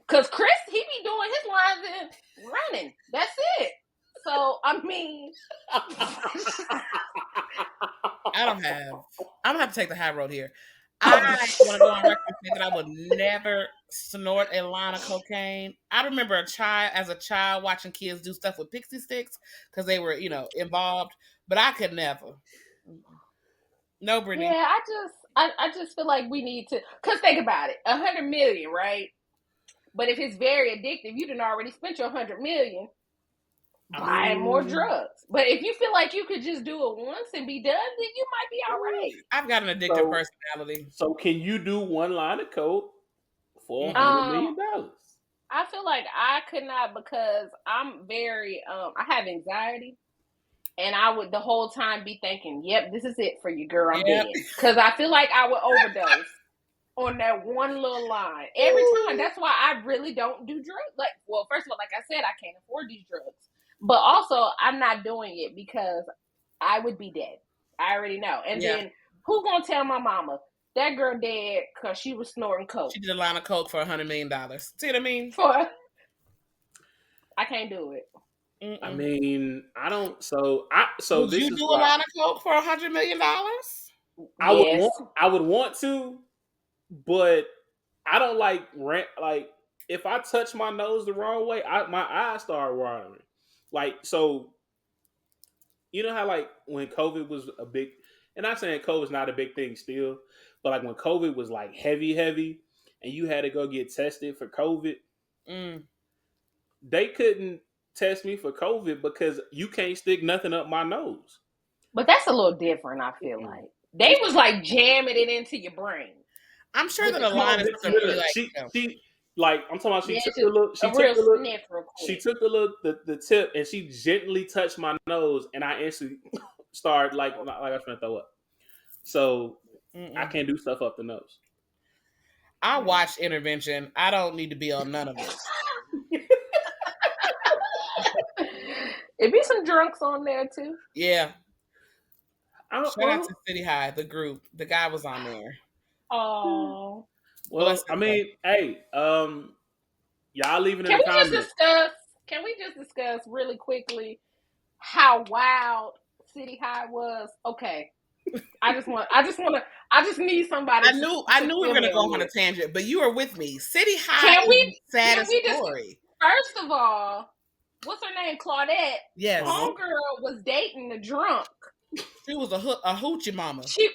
because Chris, he be doing his lines and running. That's it. So I'm gonna have to take the high road here. I want to go on record and say that I would never snort a line of cocaine. I remember as a child watching kids do stuff with pixie sticks because they were, involved, but I could never. No, Brittany. Yeah, I just feel like we need to, because think about it, $100 million, right? But if it's very addictive, you done already spent your $100 million buying more drugs. But if you feel like you could just do it once and be done, then you might be all right. I've got an addictive personality. So can you do one line of coke for $100 million? I feel like I could not, because I'm very, I have anxiety. And I would the whole time be thinking, yep, this is it for you, girl. I'm dead. Because I feel like I would overdose on that one little line every time. That's why I really don't do drugs. First of all, like I said, I can't afford these drugs. But also, I'm not doing it because I would be dead. I already know. And then who gonna tell my mama that girl dead because she was snorting coke? She did a line of coke for $100 million. See what I mean? I can't do it. I Mm-mm. mean, I don't. So Would this you is do a why line of coke for $100 million? Yes. I would want to, but I don't like rant. Like if I touch my nose the wrong way, my eyes start watering. Like so, you know how like when COVID was a big, and I'm saying COVID's not a big thing still, but like when COVID was like heavy, and you had to go get tested for COVID, Mm. they couldn't test me for COVID because you can't stick nothing up my nose. But that's a little different, I feel Mm-mm. like. They was like jamming it into your brain I'm sure with that the a line COVID is No, no, supposed to no. be test. like, She like I'm talking about. Yeah, just a real sniff real She quick. took the tip and she gently touched my nose, and I instantly started like I was gonna throw up. So I mm-mm. can't do stuff up the nose. I watched Intervention. I don't need to be on none of it. It be some drunks on there too. Yeah. Shout out Well, to City High, the group. The guy was on there. Oh. Bless well, I his soul. mean, hey, y'all leave it in Can the we just comments. discuss can we just discuss really quickly how wild City High was? Okay. I just need somebody I to knew we were fill gonna me go on on a this. tangent, but you were with me. City High Can is we the saddest just story. first of all, what's her name? Claudette. Yes, Uh-huh. Homegirl was dating the drunk. she was a hoochie mama. She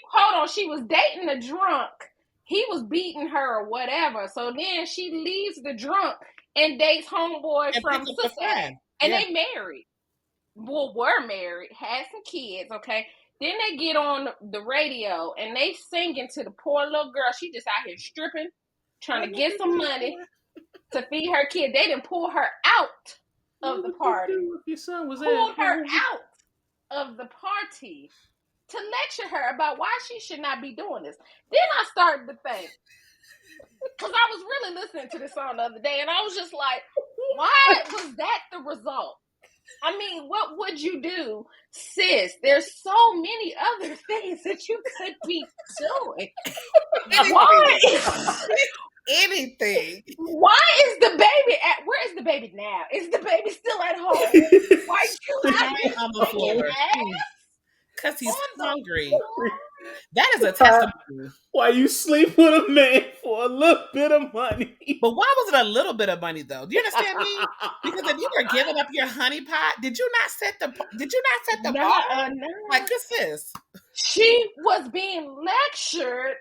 was dating the drunk. He was beating her or whatever. So then she leaves the drunk and dates homeboy And pick from up the Sister Act. friend. And Yeah. they married. Well, were married, had some kids, okay? Then they get on the radio and they singing to the poor little girl. She just out here stripping, trying to get some money to feed her kid. They didn't pull her out of the party. If your son was at Pulled her home. out of the party to lecture her about why she should not be doing this. Then I started to think, because I was really listening to this song the other day, and I was just like, why was that the result? I mean, what would you do, sis? There's so many other things that you could be doing. Why? Anything. Why is the baby at? Where is the baby now? Is the baby still at home? Why you Crying on the floor. Because he's hungry. That is a testimony. Why you sleep with a man for a little bit of money? But why was it a little bit of money though? Do you understand me? Because if you were giving up your honey pot, did you not set the bar? No. Like this is. She was being lectured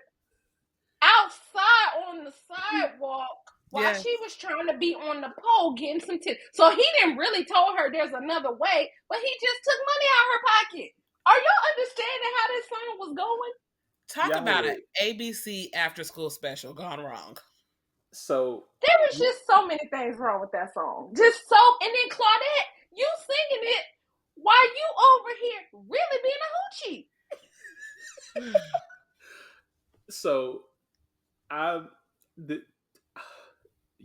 outside on the sidewalk while she was trying to be on the pole getting some tips. So he didn't really tell her there's another way, but he just took money out of her pocket. Are y'all understanding how this song was going? Talk about it. ABC after school special gone wrong. So there was just so many things wrong with that song. Just so, and then Claudette, you singing it while you over here really being a hoochie. So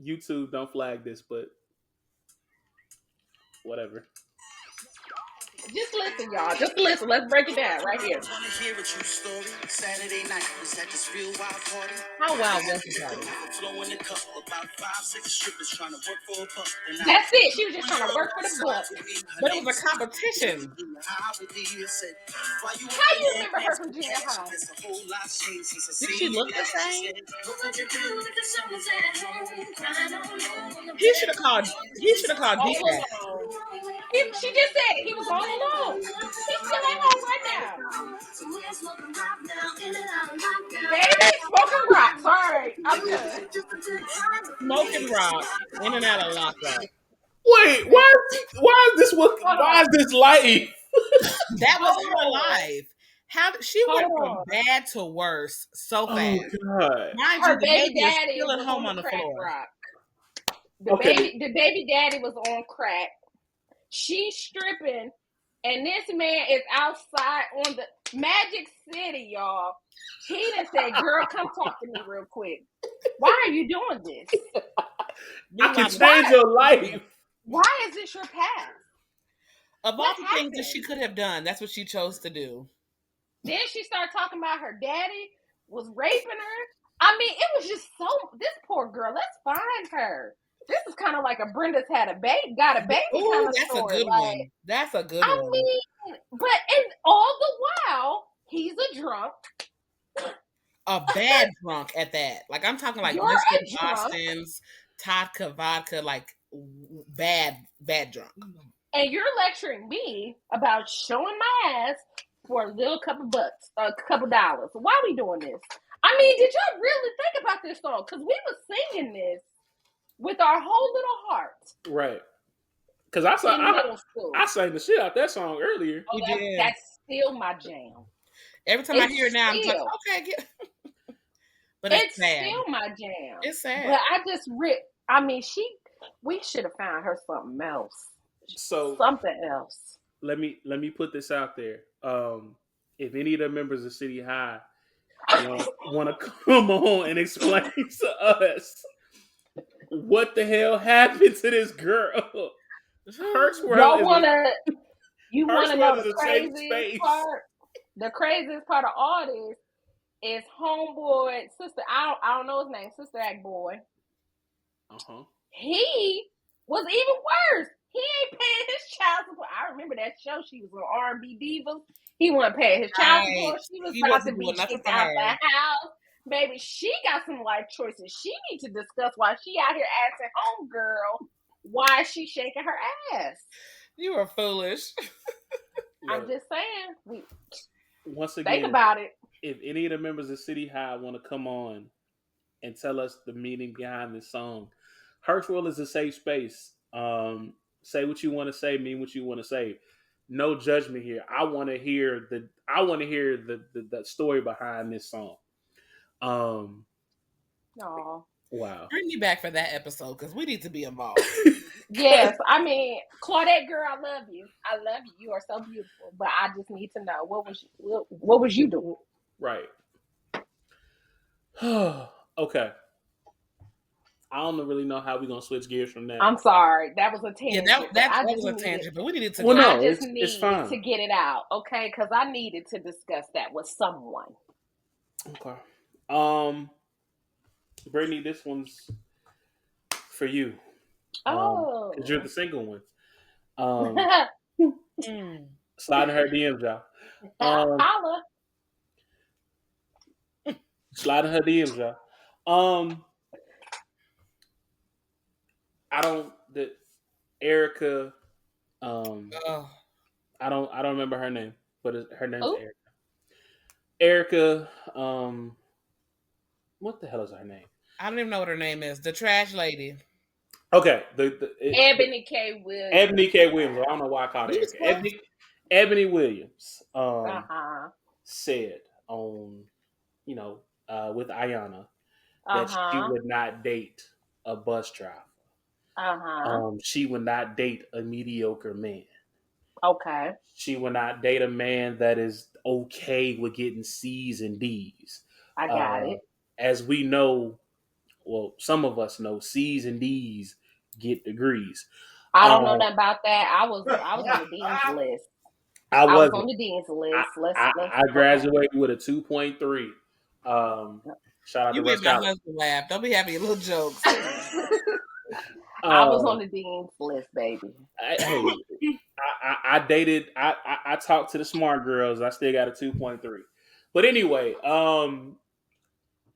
YouTube don't flag this, but whatever. Just listen, y'all. Just listen. Let's break it down right here. How wild was the party? That's it. She was just trying to work for the buck. But it was a competition. How you remember her from junior high? Did she look the same? He should have called D-Cat. She just said it. He was all alone. He's still at home right now. Baby, smoking rocks. All right, I'm good. Smoking rock in and out of lockup. Wait, why is this life? That was her life. How she went from bad to worse so fast. Oh God! Mind her you, the baby is daddy still at was home on the crack floor. rock. The baby daddy was on crack. She's stripping, and this man is outside on the Magic City, y'all. He done said, "Girl, come talk to me real quick. Why are you doing this? I can change your life. Why is this your path?" Of all the things that she could have done, that's what she chose to do. Then she started talking about her daddy was raping her. I mean, it was just so. This poor girl. Let's find her. This is kind of like a Brenda's got a baby kind of that's story. a good one. That's a good one. mean, but and all the while he's a drunk. A bad drunk at that. Like I'm talking like You're Mr. a drunk. Boston's, Vodka, like bad drunk. And you're lecturing me about showing my ass for a little couple bucks, a couple dollars. Why are we doing this? I mean, did y'all really think about this song? Because we were singing this with our whole little heart. Right. Because I sang the shit out that song earlier. Oh, that's still my jam. Every time I hear it now, I'm like, okay, but it's sad. Still my jam. It's sad. But I just we should have found her something else. So something else. Let me put this out there. If any of the members of City High want to come on and explain to us what the hell happened to this girl. Herc's World you want to know the craziest part? The craziest part of all this is homeboy sister. I don't know his name. Sister Act boy. He was even worse. He ain't paying his child support. I remember that show. She was on R&B Divas. He wasn't paying his child support. She was about to be kicked out the house. Baby, she got some life choices. She needs to discuss why she out here asking homegirl why she shaking her ass. You are foolish. I'm just saying. Once again, think about it. If any of the members of City High want to come on and tell us the meaning behind this song, Herc's World is a safe space. Say what you want to say, mean what you want to say. No judgment here. I want to hear the story behind this song. Aww. Wow. Bring me back for that episode because we need to be involved. Yes, I mean, Claudette, girl, I love you. I love you. You are so beautiful. But I just need to know what was you doing? Right. Okay. I don't really know how we're gonna switch gears from that. I'm sorry, that was a tangent. Yeah, that was a tangent, but we needed to. Well, no, I just it's fine to get it out, okay? Because I needed to discuss that with someone. Okay. Brittany, this one's for you. Oh, because you're the single one. Sliding her DMs, y'all. Holla. Sliding her DMs, y'all. Erica. I don't remember her name, but her name's Erica. Erica. What the hell is her name? I don't even know what her name is. The trash lady. Okay. Ebony K. Williams. Ebony K. Williams. I don't know why I called her Erica. Ebony Williams said on, with Ayana that she would not date a bus driver. She would not date a mediocre man. Okay. She would not date a man that is okay with getting C's and D's. I got it. As we know, well, some of us know, C's and D's get degrees. I don't know nothing about that. I was on the dean's list. I was on the dean's list. I graduated with a 2.3. Shout out you to made Russ my College. husband laugh. Don't be having your little jokes. I was on the dean's list, baby. I dated. I talked to the smart girls. I still got a 2.3. But anyway,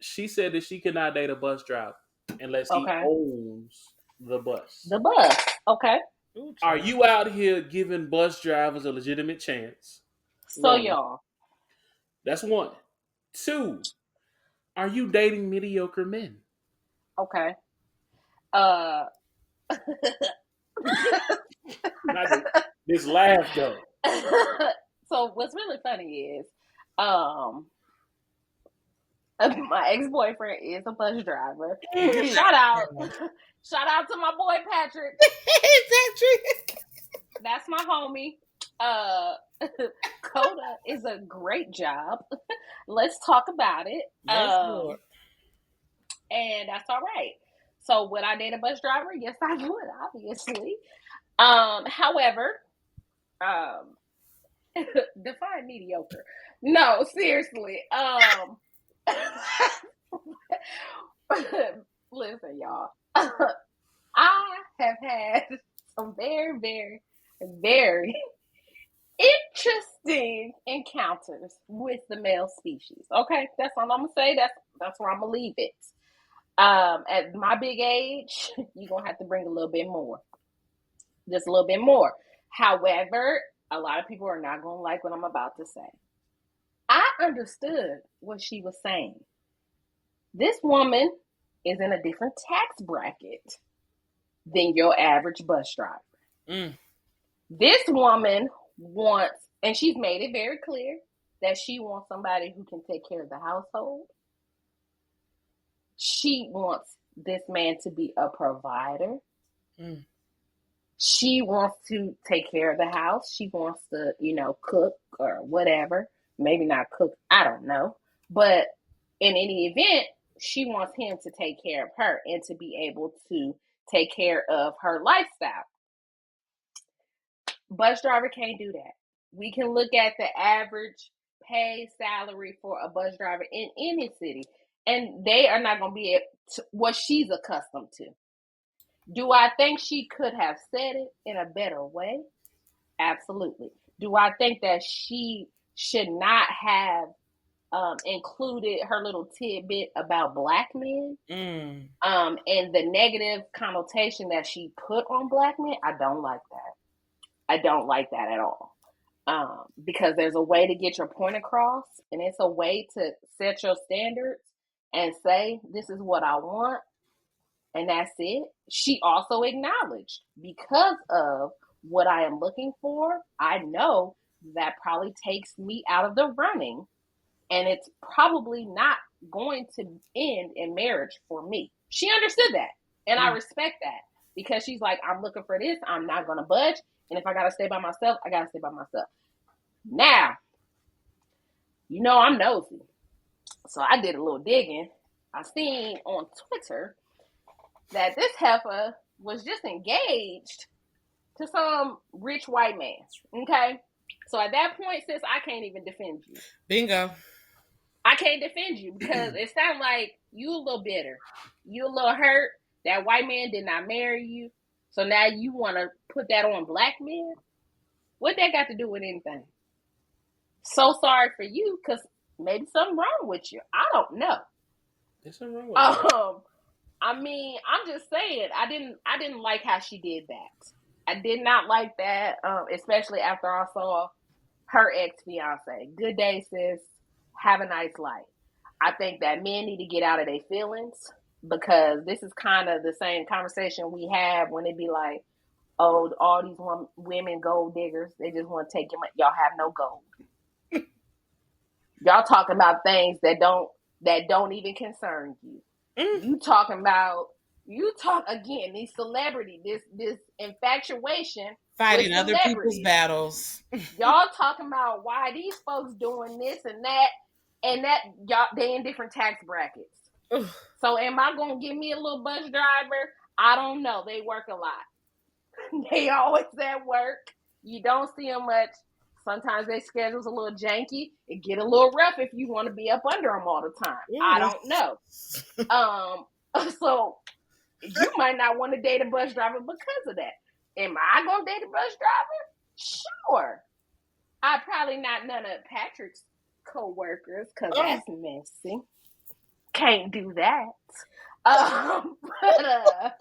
she said that she could not date a bus driver unless he owns the bus. The bus, okay. Are you out here giving bus drivers a legitimate chance? So y'all. That's one. Two, are you dating mediocre men? Okay. This laugh though. So what's really funny is, my ex-boyfriend is a bus driver. Shout out to my boy Patrick. That's my homie. Coda is a great job. Let's talk about it. And that's all right. So would I date a bus driver? Yes, I would, obviously. However, define mediocre. No, seriously. Listen, y'all. I have had some very, very, very interesting encounters with the male species. Okay, that's all I'm gonna say. That's where I'm gonna leave it. At my big age, you're gonna have to bring a little bit more, just a little bit more. However, a lot of people are not gonna like what I'm about to say. I understood what she was saying. This woman is in a different tax bracket than your average bus driver. Mm. This woman wants, and she's made it very clear that she wants somebody who can take care of the household. She wants this man to be a provider. Mm. She wants to take care of the house. She wants to, cook or whatever. Maybe not cook, I don't know. But in any event, she wants him to take care of her and to be able to take care of her lifestyle. Bus driver can't do that. We can look at the average pay salary for a bus driver in any city, and they are not going to be what she's accustomed to. Do I think she could have said it in a better way? Absolutely. Do I think that she should not have included her little tidbit about black men and the negative connotation that she put on black men? I don't like that. I don't like that at all. Because there's a way to get your point across, and it's a way to set your standards and say, this is what I want, and that's it. She also acknowledged, because of what I am looking for, I know that probably takes me out of the running, and it's probably not going to end in marriage for me. She understood that, and I respect that, because she's like, I'm looking for this, I'm not going to budge, and if I got to stay by myself, I got to stay by myself. Now, I'm nosy, so I did a little digging. I seen on Twitter that this heifer was just engaged to some rich white man. Okay? So at that point, sis, I can't even defend you. Bingo. I can't defend you because it sounds like you a little bitter. You a little hurt. That white man did not marry you. So now you want to put that on black men? What that got to do with anything? So sorry for you, because maybe something wrong with you. I don't know. There's something wrong with that. I mean, I'm just saying, I didn't like how she did that. I did not like that, especially after I saw her ex-fiance. Good day, sis. Have a nice life. I think that men need to get out of their feelings, because this is kind of the same conversation we have when it be like, oh, all these women gold diggers. They just want to take your money. Y'all have no gold. Y'all talking about things that don't even concern you. You talk again, these celebrity, this infatuation, fighting other people's battles. Y'all talking about why these folks doing this and that y'all, they in different tax brackets. So am I gonna give me a little bus driver? I don't know. They work a lot. They always at work. You don't see them much. Sometimes their schedule's a little janky. It get a little rough if you want to be up under them all the time. I don't know. So you might not want to date a bus driver because of that. Am I gonna date a bus driver? Sure. I probably not none of Patrick's co-workers, because that's messy. Can't do that. But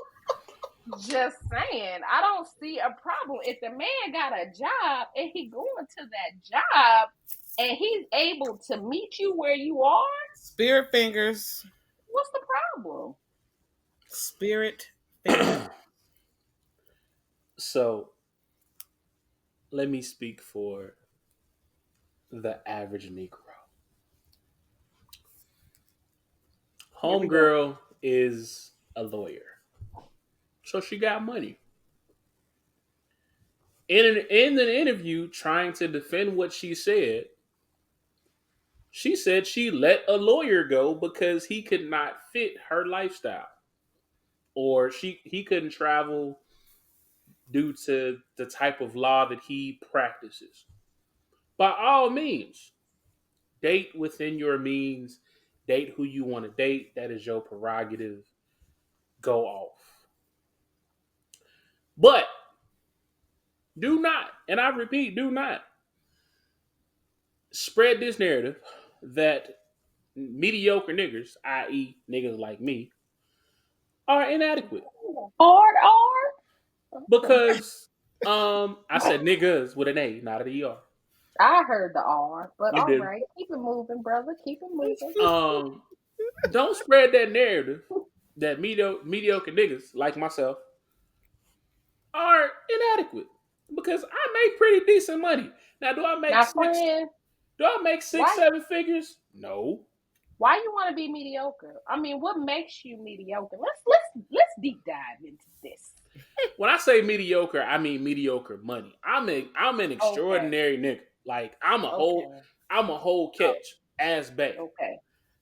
just saying, I don't see a problem if the man got a job and he going to that job and he's able to meet you where you are. Spirit fingers. What's the problem? Spirit fingers. So, let me speak for the average Negro. Homegirl is a lawyer, so she got money. In an interview trying to defend what she said she let a lawyer go because he could not fit her lifestyle, or he couldn't travel due to the type of law that he practices. By all means, date within your means, date who you want to date. That is your prerogative. Go off. But do not, and I repeat, do not spread this narrative that mediocre niggas, i.e., niggas like me, are inadequate. Or Because I said niggas with an A, not an ER. I heard the R, but You all did. right, keep it moving, brother. Keep it moving. Don't spread that narrative that mediocre niggas like myself are inadequate. Because I make pretty decent money. Now, do I make Now, six? friend, Do I make six, why 7 figures? No. why you want to be mediocre? I mean, what makes you mediocre? Let's deep dive into this. When I say mediocre, I mean mediocre money. I'm an Okay, extraordinary nigga. Like okay, I'm a whole catch as bad. okay.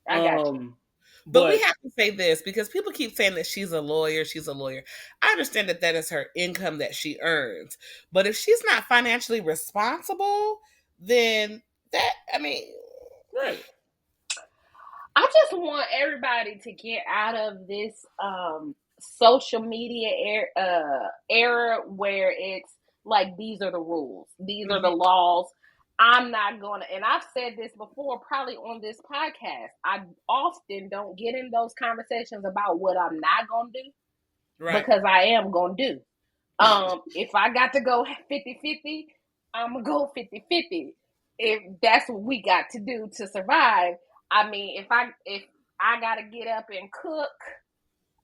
I got you. Um, But we but have to say this because people keep saying that she's a lawyer. She's a lawyer. I understand that that is her income that she earns. But if she's not financially responsible, then that, I mean, right, I just want everybody to get out of this social media era where it's like these are the rules, these are the laws. I'm not gonna, and I've said this before, probably on this podcast. I often don't get in those conversations about what I'm not gonna do right. because I am gonna do. If I got to go 50-50, I'm gonna go 50-50. If that's what we got to do to survive. I mean, if I gotta get up and cook,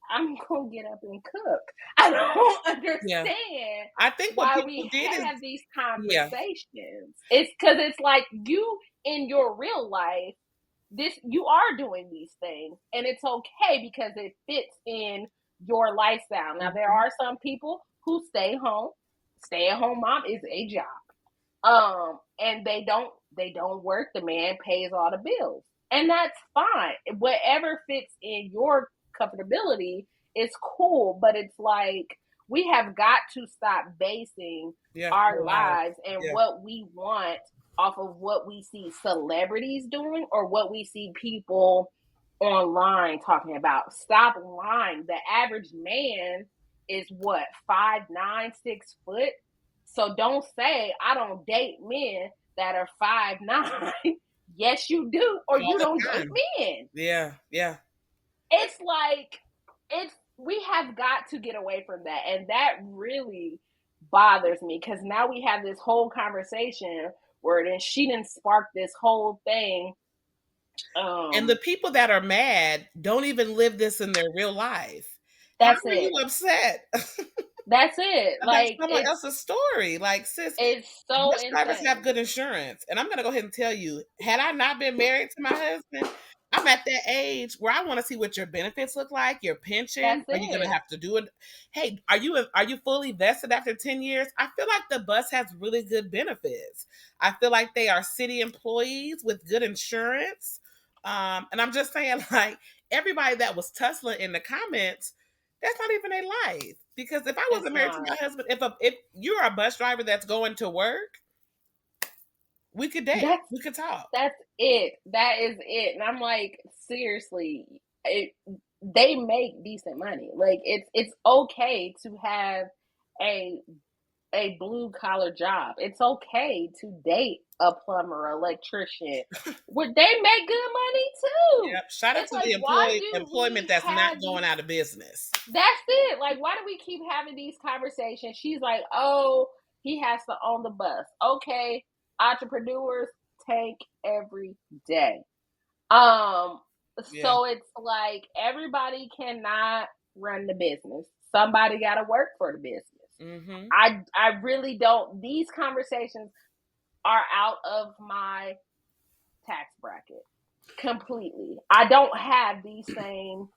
I'm gonna get up and cook. I don't understand I think what why people we did is, have these yeah, conversations. It's because it's like you in your real life, this you are doing these things, and it's okay because it fits in your lifestyle. Now there are some people who stay home. Stay at home mom is a job. And they don't work. The man pays all the bills, and that's fine. Whatever fits in your comfortability is cool, but it's like we have got to stop basing yeah, our your life. lives and Yeah. what we want off of what we see celebrities doing or what we see people online talking about. Stop lying. The average man is what, 5'9", 6 foot. So don't say I don't date men that are 5'9". Yes, you do, or All you the don't date time. men. Yeah, yeah. It's like we have got to get away from that, and that really bothers me because now we have this whole conversation where then she didn't spark this whole thing. And the people that are mad don't even live this in their real life. How That's are you it. upset That's it. about Like someone else's story? Like, sis, it's so bus drivers have insane. good insurance. And I'm going to go ahead and tell you, had I not been married to my husband, I'm at that age where I want to see what your benefits look like, your pension. That's Are you going to it. have to do it? Hey, are you fully vested after 10 years? I feel like the bus has really good benefits. I feel like they are city employees with good insurance. And I'm just saying, like, everybody that was tussling in the comments, that's not even a life. Because if I It's wasn't married to not. my husband, if you're a bus driver that's going to work, we could date. That's We could talk. that's it. That is it. And I'm like, seriously, they make decent money. Like it's okay to have a blue collar job. It's okay to date a plumber, electrician. Would they make good money too? Yep. Shout out It's to like the why do employment we that's not have going these? out of business. That's it. Like why do we keep having these conversations? She's like, oh, he has to own the bus. Okay, entrepreneurs tank every day. Um, Yeah. so it's like everybody cannot run the business. Somebody got to work for the business. Mm-hmm. I really don't. These conversations are out of my tax bracket completely. I don't have these same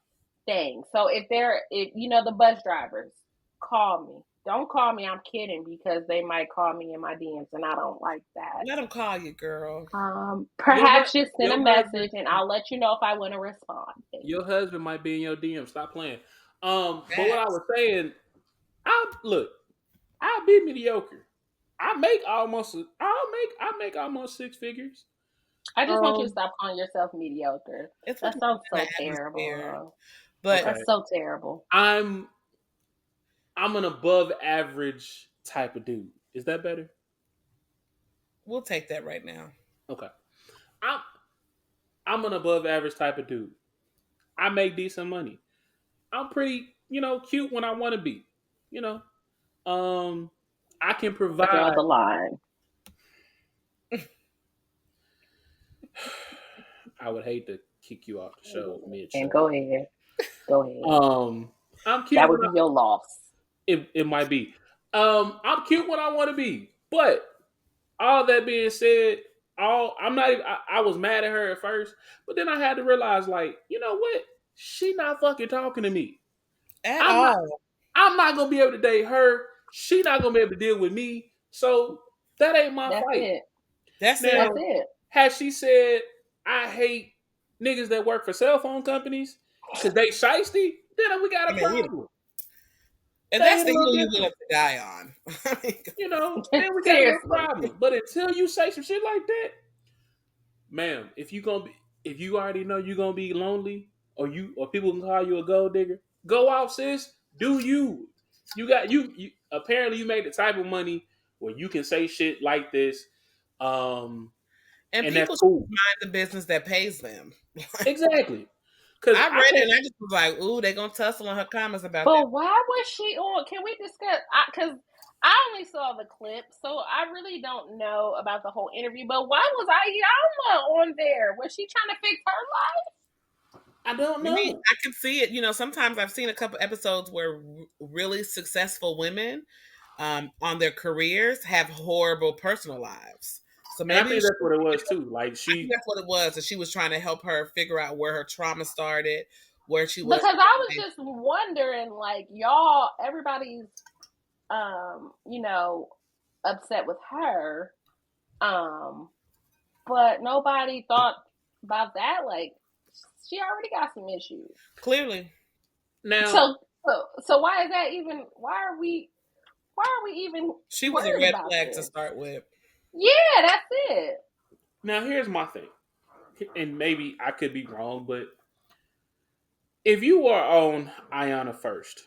things. So if the bus drivers call me, don't call me. I'm kidding because they might call me in my DMs, and I don't like that. Let them call you, girl. your Perhaps just send a your message, husband and I'll let you know if I want to respond. your husband might be in your DM. Stop playing. But what I Facts. was saying, I'll be mediocre. I make almost 6 figures. I just want you to Um, stop calling yourself mediocre. It's That what sounds the so atmosphere. terrible. But okay. That's so terrible. I'm I'm an above average type of dude. Is that better? We'll take that right now. Okay. I'm I'm an above average type of dude. I make decent money. I'm pretty, cute when I want to be. You know, um, I can Draw provide. the line. I would hate to kick you off the show mid And show. go ahead. Go ahead. I'm That cute would when be your loss. it might be. I'm cute when I want to be, but all that being said, I'm not. Even, I was mad at her at first, but then I had to realize, like, you know what? She not fucking talking to me. At I'm not. all. I'm not gonna be able to date her. She not gonna be able to deal with me. So that ain't my That's fight. it. That's it. That's Now, it. had she said I hate niggas that work for cell phone companies because they shiesty, then we got I a mean, problem. and That that's ain't a the little hill you're different. willing to die on. I mean, Then we got a little Seriously. problem. But until you say some shit like that, ma'am, if you already know you're gonna be lonely, or people can call you a gold digger, go out, sis. Do you? You apparently you made the type of money where you can say shit like this, and and that's people should cool. mind the business that pays them. Exactly. Because I I read it can't. and I just was like, ooh, they're going to tussle in her comments about that. But why was she on? Can we discuss? Because I only saw the clip, so I really don't know about the whole interview. But why was Ayala on there? Was she trying to fix her life? I don't I mean, know. I can see it. Sometimes I've seen a couple episodes where really successful women on their careers have horrible personal lives. So And I maybe think that's what it was too. Like I think she, that's what it was. And she was trying to help her figure out where her trauma started, where she was. Because I was just wondering, like, y'all, everybody's, you know, upset with her, but nobody thought about that. Like, she already got some issues. Clearly. now So why is that even? Why are we even She was a worried red about flag to this? start with. Yeah, that's it. now here's my thing, and maybe I could be wrong, but if you are on Ayana first,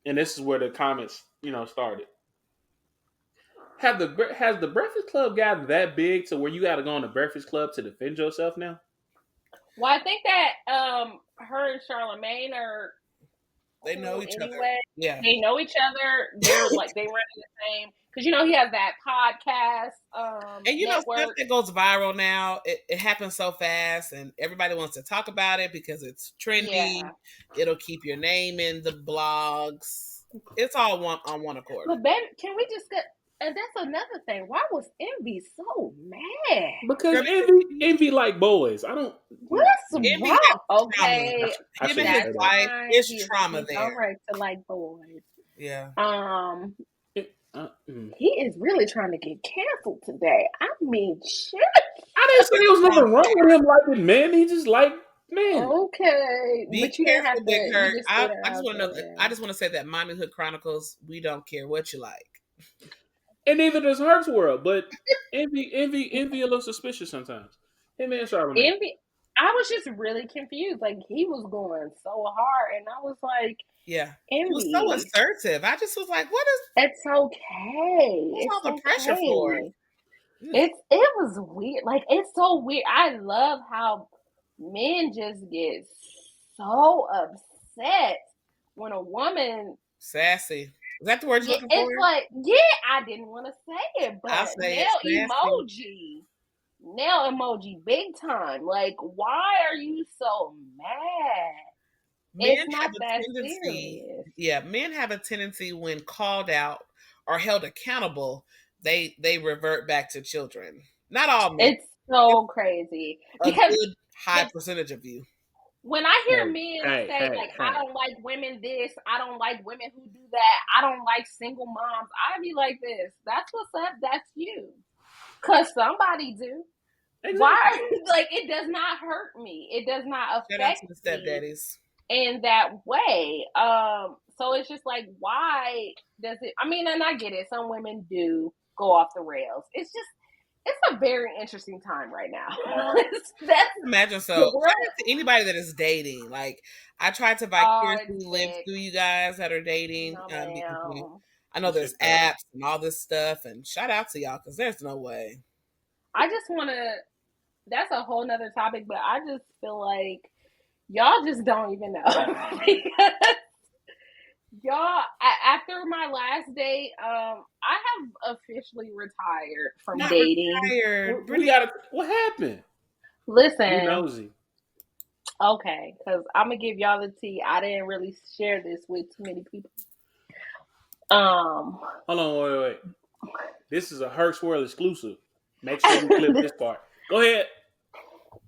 and this is where the comments started, has the Breakfast Club gotten that big to where you got to go on the Breakfast Club to defend yourself now? Well, I think that her and Charlamagne are They know cool each other. anyway. Yeah. They know each other. They're like they run in the same because he has that podcast And stuff network. that goes viral now, it happens so fast and everybody wants to talk about it because it's trendy. Yeah. It'll keep your name in the blogs. It's all on one accord. But baby, can we just get? And that's another thing. Why was Envy so mad? Because Girl, envy like boys. I don't. What's Envy wrong? has Okay, I him and shouldn't his say that. wife, fine. it's He's trauma there. all right to like boys. Yeah. He is really trying to get canceled today. I mean, shit. I didn't say there was nothing wrong with him liking men. He just like men. Okay, Be but you didn't have careful, to. Big Herc. You just I threw that just out want to know. there. I just want to say that Mommy Hood Chronicles. We don't care what you like. And neither does Herc's world. But envy a little suspicious sometimes. Him and Charlamagne. Envy. I was just really confused. Like he was going so hard, and I was like, Yeah. He was so Envy. assertive. I just was like, what is It's okay. what's It's all the okay. pressure for? It was weird. Like it's so weird. I love how men just get so upset when a woman. Sassy. Is that the word you're Yeah, looking for? it's like I didn't want to say it, but I'll say nail it. Sassy. nail emoji, big time. Like, why are you so mad? Men It's have not a that tendency. serious. Yeah, men have a tendency when called out or held accountable, they revert back to children. Not all men. It's so crazy A because good high percentage of you. when I hear men Hey, say like, I don't like women this, I don't like women who do that, I don't like single moms, I be like this. That's what's up. That's you. Cause somebody do. Exactly. Why? Like it does not hurt me. It does not Shout out affect to the stepdaddies. me in that way. So it's just like, why does it? I mean, and I get it. Some women do go off the rails. it's a very interesting time right now. That's Imagine so. the Shout world. out to anybody that is dating. Like, I tried to Oh, it's vicariously live sick. through you guys that are dating. No, Because ma'am. I know This there's shit crazy. apps and all this stuff, and shout out to y'all because there's no way. I just want to. That's a whole nother topic, but I just feel like y'all just don't even know because y'all. After my last date, I have officially retired from Not dating. retired. We Brittany, gotta. What happened? We Listen, nosy. okay, because I'm gonna give y'all the tea. I didn't really share this with too many people. Um, Hold on, wait. This is a Herc World exclusive. Make sure we clip this part. Go ahead.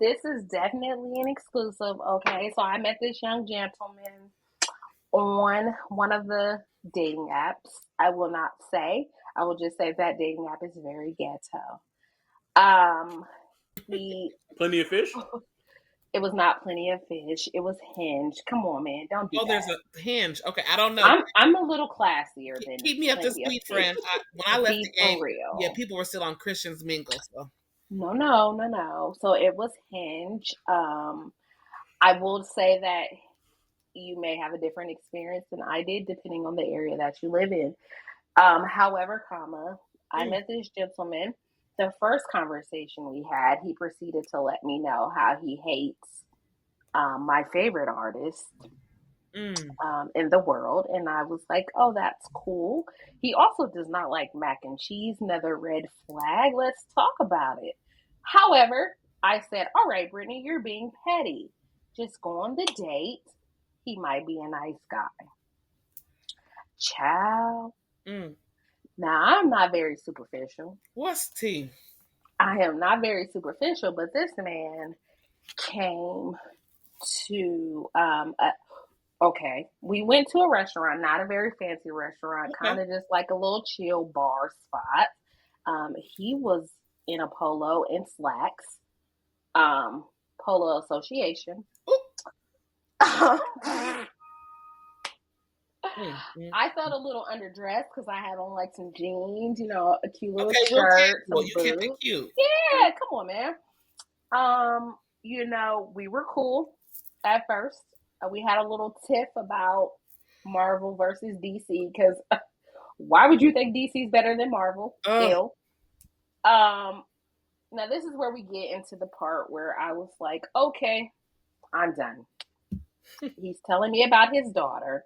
this is definitely an exclusive. Okay, so I met this young gentleman on one of the dating apps. I will not say. I will just say that dating app is very ghetto. Um, he. Plenty of fish. It was not Plenty of Fish. It was Hinge. Come on, man, don't do oh, there's that. a hinge. Okay, I don't know. I'm a little classier than Keep me up to Plenty of speed, Fish. friend. When I left Be the game, for yeah, real. people were still on Christian's Mingle. So No. So it was Hinge. I will say that you may have a different experience than I did, depending on the area that you live in. However, I met this gentleman. The first conversation we had, he proceeded to let me know how he hates my favorite artist in the world. And I was like, oh, that's cool. He also does not like mac and cheese, another red flag. Let's talk about it. However, I said, all right, Brittany, you're being petty. Just go on the date. He might be a nice guy. Ciao. Now, I'm not very superficial. what's tea? I am not very superficial, but this man came to okay, we went to a restaurant, not a very fancy restaurant, Okay. kind of just like a little chill bar spot. He was in a polo and slacks, polo association. I felt a little underdressed because I had on like some jeans, a cute little shirt, some You kept it boots. cute. Yeah, come on, man. We were cool at first. We had a little tiff about Marvel versus DC because why would you think DC is better than Marvel? Ew. Now this is where we get into the part where I was like, okay, I'm done. He's telling me about his daughter.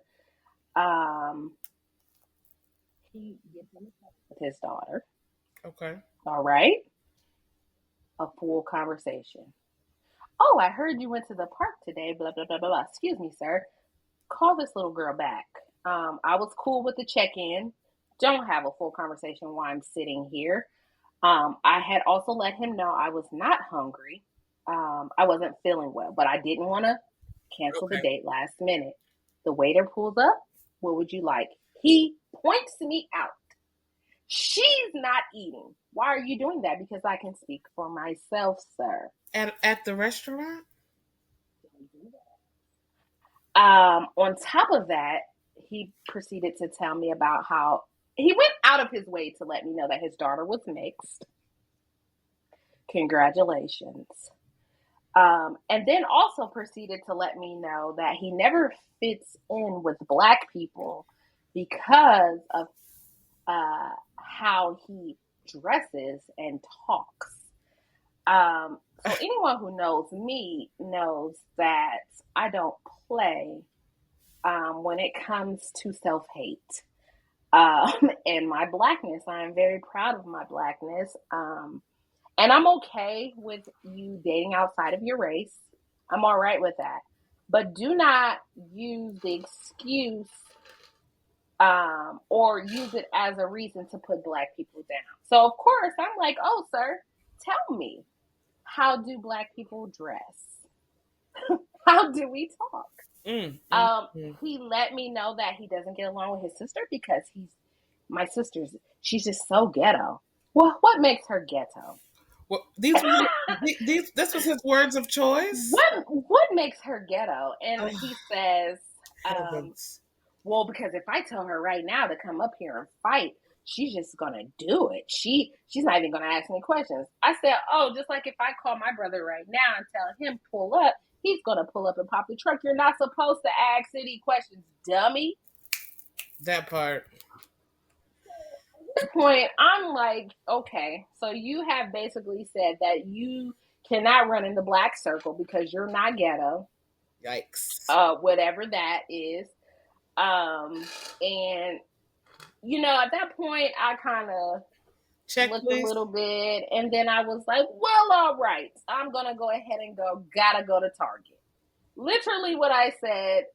He gets in the touch with his daughter. Okay. All right. A full conversation. Oh, I heard you went to the park today, blah, blah, blah, blah, blah. Excuse me, sir. Call this little girl back. I was cool with the check-in. Don't have a full conversation while I'm sitting here. I had also let him know I was not hungry. I wasn't feeling well, but I didn't want to cancel the date last minute. The waiter pulls up. What would you like? He points me out. She's not eating. Why are you doing that? Because I can speak for myself, sir. At the restaurant? On top of that, he proceeded to tell me about how he went out of his way to let me know that his daughter was mixed. Congratulations. And then also proceeded to let me know that he never fits in with Black people because of how he dresses and talks. So anyone who knows me knows that I don't play when it comes to self-hate. And my Blackness, I am very proud of my Blackness. And I'm okay with you dating outside of your race. I'm all right with that. But do not use the excuse or use it as a reason to put Black people down. So, of course, I'm like, oh, sir, tell me, how do Black people dress? How do we talk? He let me know that he doesn't get along with his sister because she's just so ghetto. Well, what makes her ghetto? Well, this was his words of choice. What makes her ghetto? And he says, well, because if I tell her right now to come up here and fight, she's just gonna do it. She's not even gonna ask me questions. I said, oh, just like if I call my brother right now and tell him pull up, he's gonna pull up and pop the truck. You're not supposed to ask any questions, dummy. That part. At this point, I'm like, okay, so you have basically said that you cannot run in the black circle because you're not ghetto. Yikes. Whatever that is. And you know, at that point, I kind of looked please. a little bit, and then I was like, well, all right, I'm gonna go ahead and gotta go to Target. Literally what I said,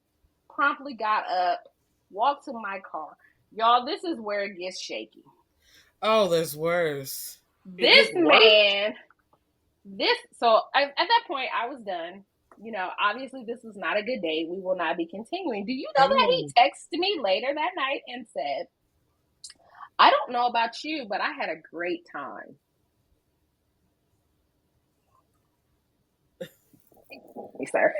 promptly got up, walked to my car. Y'all, this is where it gets shaky. Oh, there's worse. This man, so at that point, I was done. You know, obviously this was not a good date. We will not be continuing. Do you know that he texted me later that night and said, I don't know about you, but I had a great time. Sir.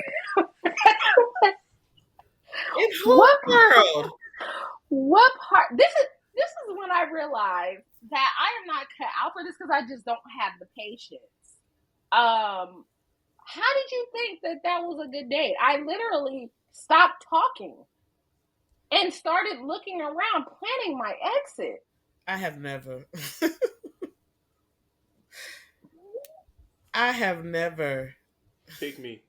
In what world? What part? This is when I realized that I am not cut out for this because I just don't have the patience. How did you think that was a good date? I literally stopped talking and started looking around, planning my exit. I have never. I have never. Pick me.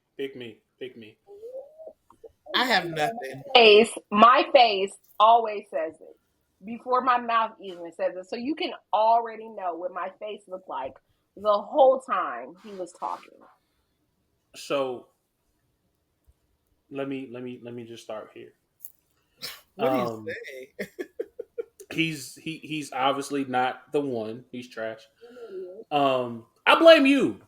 I have nothing. My face always says it before my mouth even says it. So you can already know what my face looked like the whole time he was talking. So let me just start here. What do you say? He's obviously not the one. He's trash. I blame you.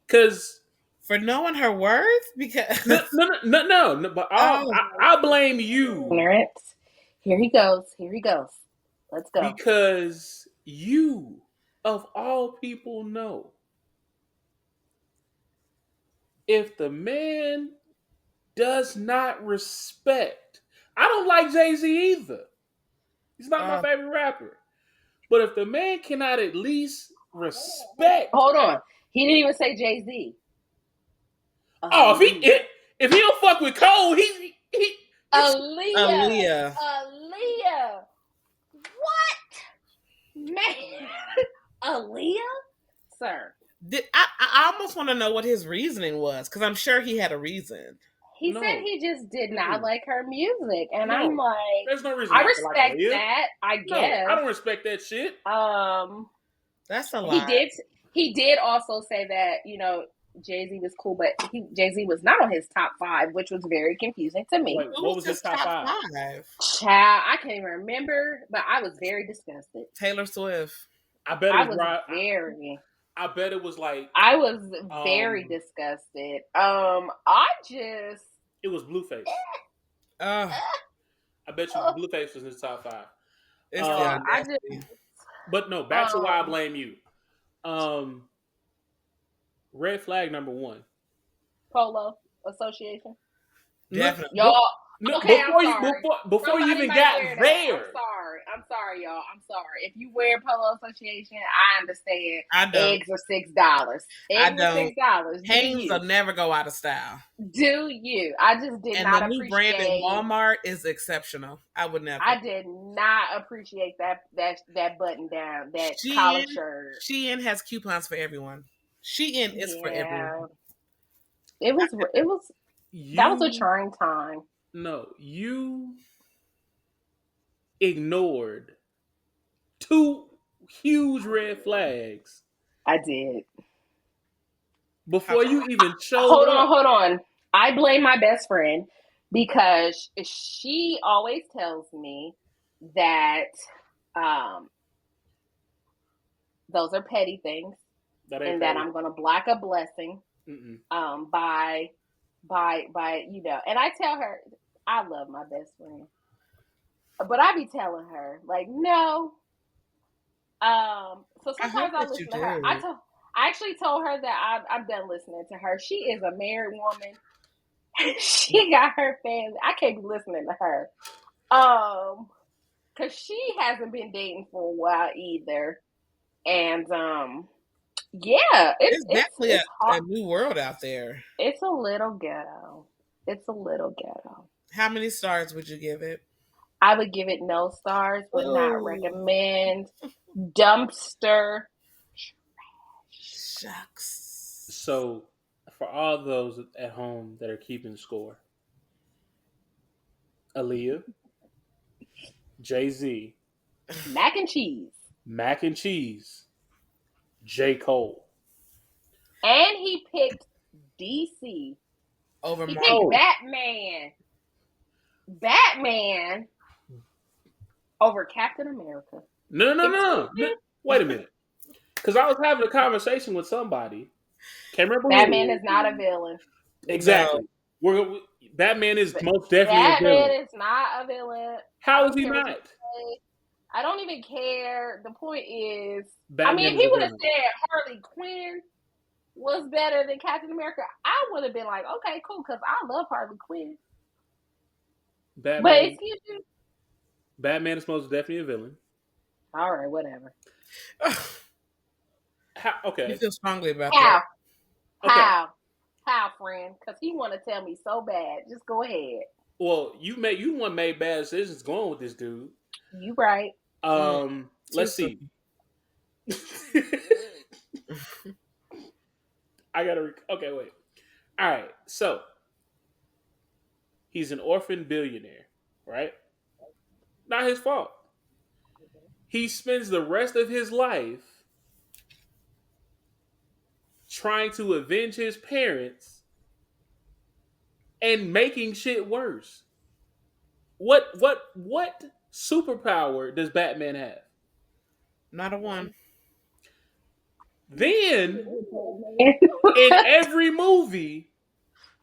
Because for knowing her worth? Because no. But I blame you. Ignorance. Here he goes. Let's go. Because you, of all people, know if the man does not respect. I don't like Jay-Z either. He's not my favorite rapper. But if the man cannot at least respect. Hold on. He didn't even say Jay-Z. If he don't fuck with Cole, he Aaliyah. What? Man. Aaliyah? Sir. I almost want to know what his reasoning was, because I'm sure he had a reason. He said he just did not like her music. And I'm like, there's no reason I respect that, I guess. I don't respect that shit. That's a lie. He did also say that, you know, Jay-Z was cool, but Jay-Z was not on his top 5, which was very confusing to me. Wait, what was his top 5? Child, I can't even remember, but I was very disgusted. Taylor Swift. I bet I was very. I bet it was like. I was very disgusted. It was Blueface. I bet you Blueface was in his top 5. But no, back to why I blame you. Red flag number 1. Polo Association. Definitely. Y'all. Okay, before you even got there. I'm sorry, y'all. I'm sorry. If you wear Polo Association, I understand. I don't. Eggs are $6. Eggs are $6. Hanes will never go out of style. Do you? I just did not appreciate. And the new brand at Walmart is exceptional. I would never. I did not appreciate that button down, that collar shirt. Shein has coupons for everyone. Shein is for everyone. It was. That was a trying time. No, you ignored 2 huge red flags. I did. Before you even showed Hold on. I blame my best friend because she always tells me that those are petty things and that I'm going to block a blessing by you know. And I tell her, I love my best friend. But I be telling her, like, no. So sometimes I listen to her. I actually told her that I'm done listening to her. She is a married woman. She got her family. I can't be listening to her. Because because she hasn't been dating for a while either. And yeah, It's definitely it's hard. a new world out there. It's a little ghetto. It's a little ghetto. How many stars would you give it? I would give it no stars, would not Oh, recommend. Dumpster. shucks. So, for all those at home that are keeping score, Aaliyah, Jay-Z, Mac and cheese. Mac and Cheese, J. Cole. And he picked DC. Over He Marvel. picked Batman. Batman over Captain America. No. Wait a minute. Because I was having a conversation with somebody. Can't remember who Batman it is not a villain. Exactly. Batman is most definitely a Batman villain. is not a villain. How I is don't he care what not? you say. I don't even care. The point is, Batman if is he a would have villain. said Harley Quinn was better than Captain America, I would have been like, okay, cool, because I love Harley Quinn. But excuse you. Batman is most definitely a villain. All right, whatever. Okay. You feel strongly about How? that? How, friend? Because he want to tell me so bad. Just go ahead. Well, you one made bad decisions going with this dude. You right. Let's see. Okay, wait. All right, so he's an orphan billionaire, right? Not his fault. He spends the rest of his life trying to avenge his parents and making shit worse. What superpower does Batman have? Not a one. Then in every movie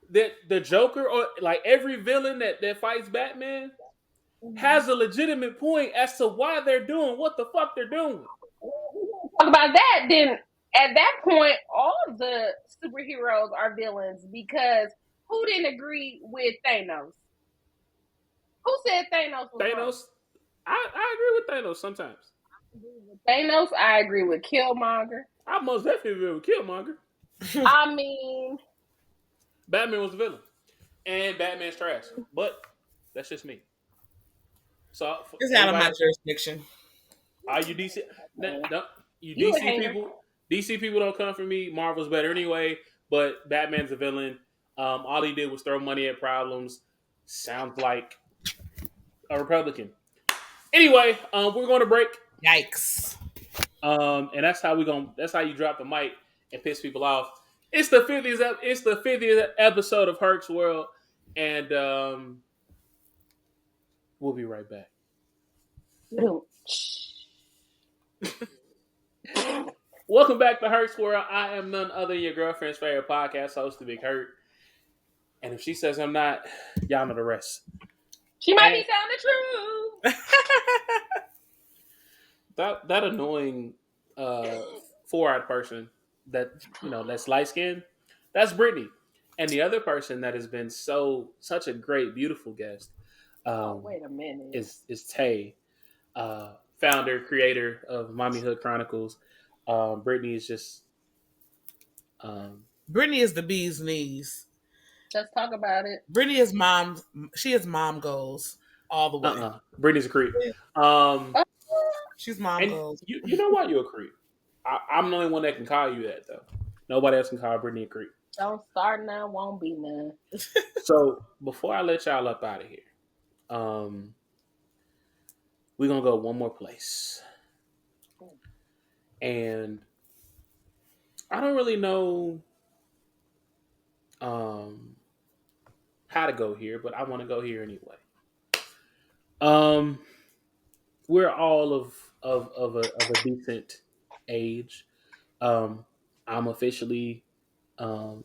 that the Joker or like every villain that fights Batman has a legitimate point as to why they're doing what the fuck they're doing. Talk about that, then at that point, all of the superheroes are villains because who didn't agree with Thanos? Who said Thanos was wrong? Thanos, I agree with Thanos sometimes. Thanos, I agree with Killmonger. I most definitely agree with Killmonger. I mean, Batman was the villain, and Batman's trash. But that's just me. So It's out of my jurisdiction. Are you DC? No, you You a DC hater. people. DC people don't come for me. Marvel's better anyway. But Batman's a villain. All he did was throw money at problems. Sounds like a Republican. Anyway, we're going to break. Yikes. And that's how you drop the mic and piss people off. It's the 50th episode of Herc's World, and we'll be right back. Welcome back to Herc's World. I am none other than your girlfriend's favorite podcast host, the Big Herc. And if she says I'm not, y'all know the rest. She might be telling the truth. That annoying 4-eyed person that's light skinned, that's Brittany. And the other person that has been such a great, beautiful guest wait a minute. is Tay, founder, creator of Mommyhood Chronicles. Brittany is just Brittany is the bee's knees. Let's talk about it. Brittany is mom. She has mom goals all the way. Brittany's a creep. She's mom goals. You know why you're a creep? I'm the only one that can call you that though. Nobody else can call Brittany a creep. Don't start none, won't be none. So before I let y'all up out of here, we're gonna go one more place. And I don't really know how to go here, but I want to go here anyway. We're all of a decent age. I'm officially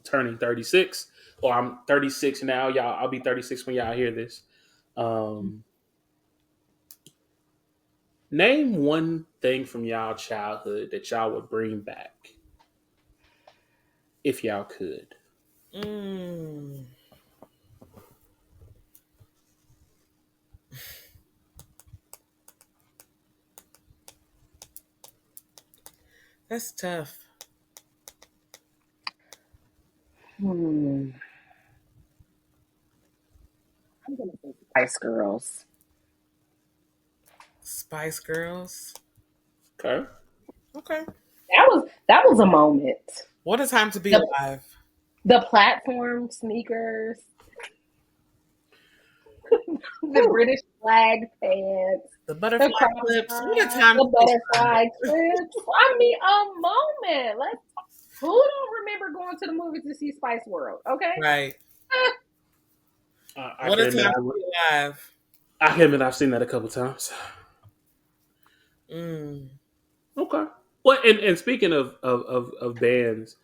turning 36, or I'm 36 now. Y'all, I'll be 36 when y'all hear this. Name one thing from y'all childhood that y'all would bring back if y'all could. That's tough. I'm gonna say Spice Girls. Spice Girls. Okay. Okay. That was a moment. What a time to be The, alive. the platform sneakers, the Whew. British flag pants, The the butterfly crop clips. What a top, time to the be butterfly alive. clips. I mean, a moment. Who don't remember going to the movies to see Spice World? Okay. Right. I What can a admit time to be alive. I've seen that a couple times. Mm. Okay. Well, and speaking of bands,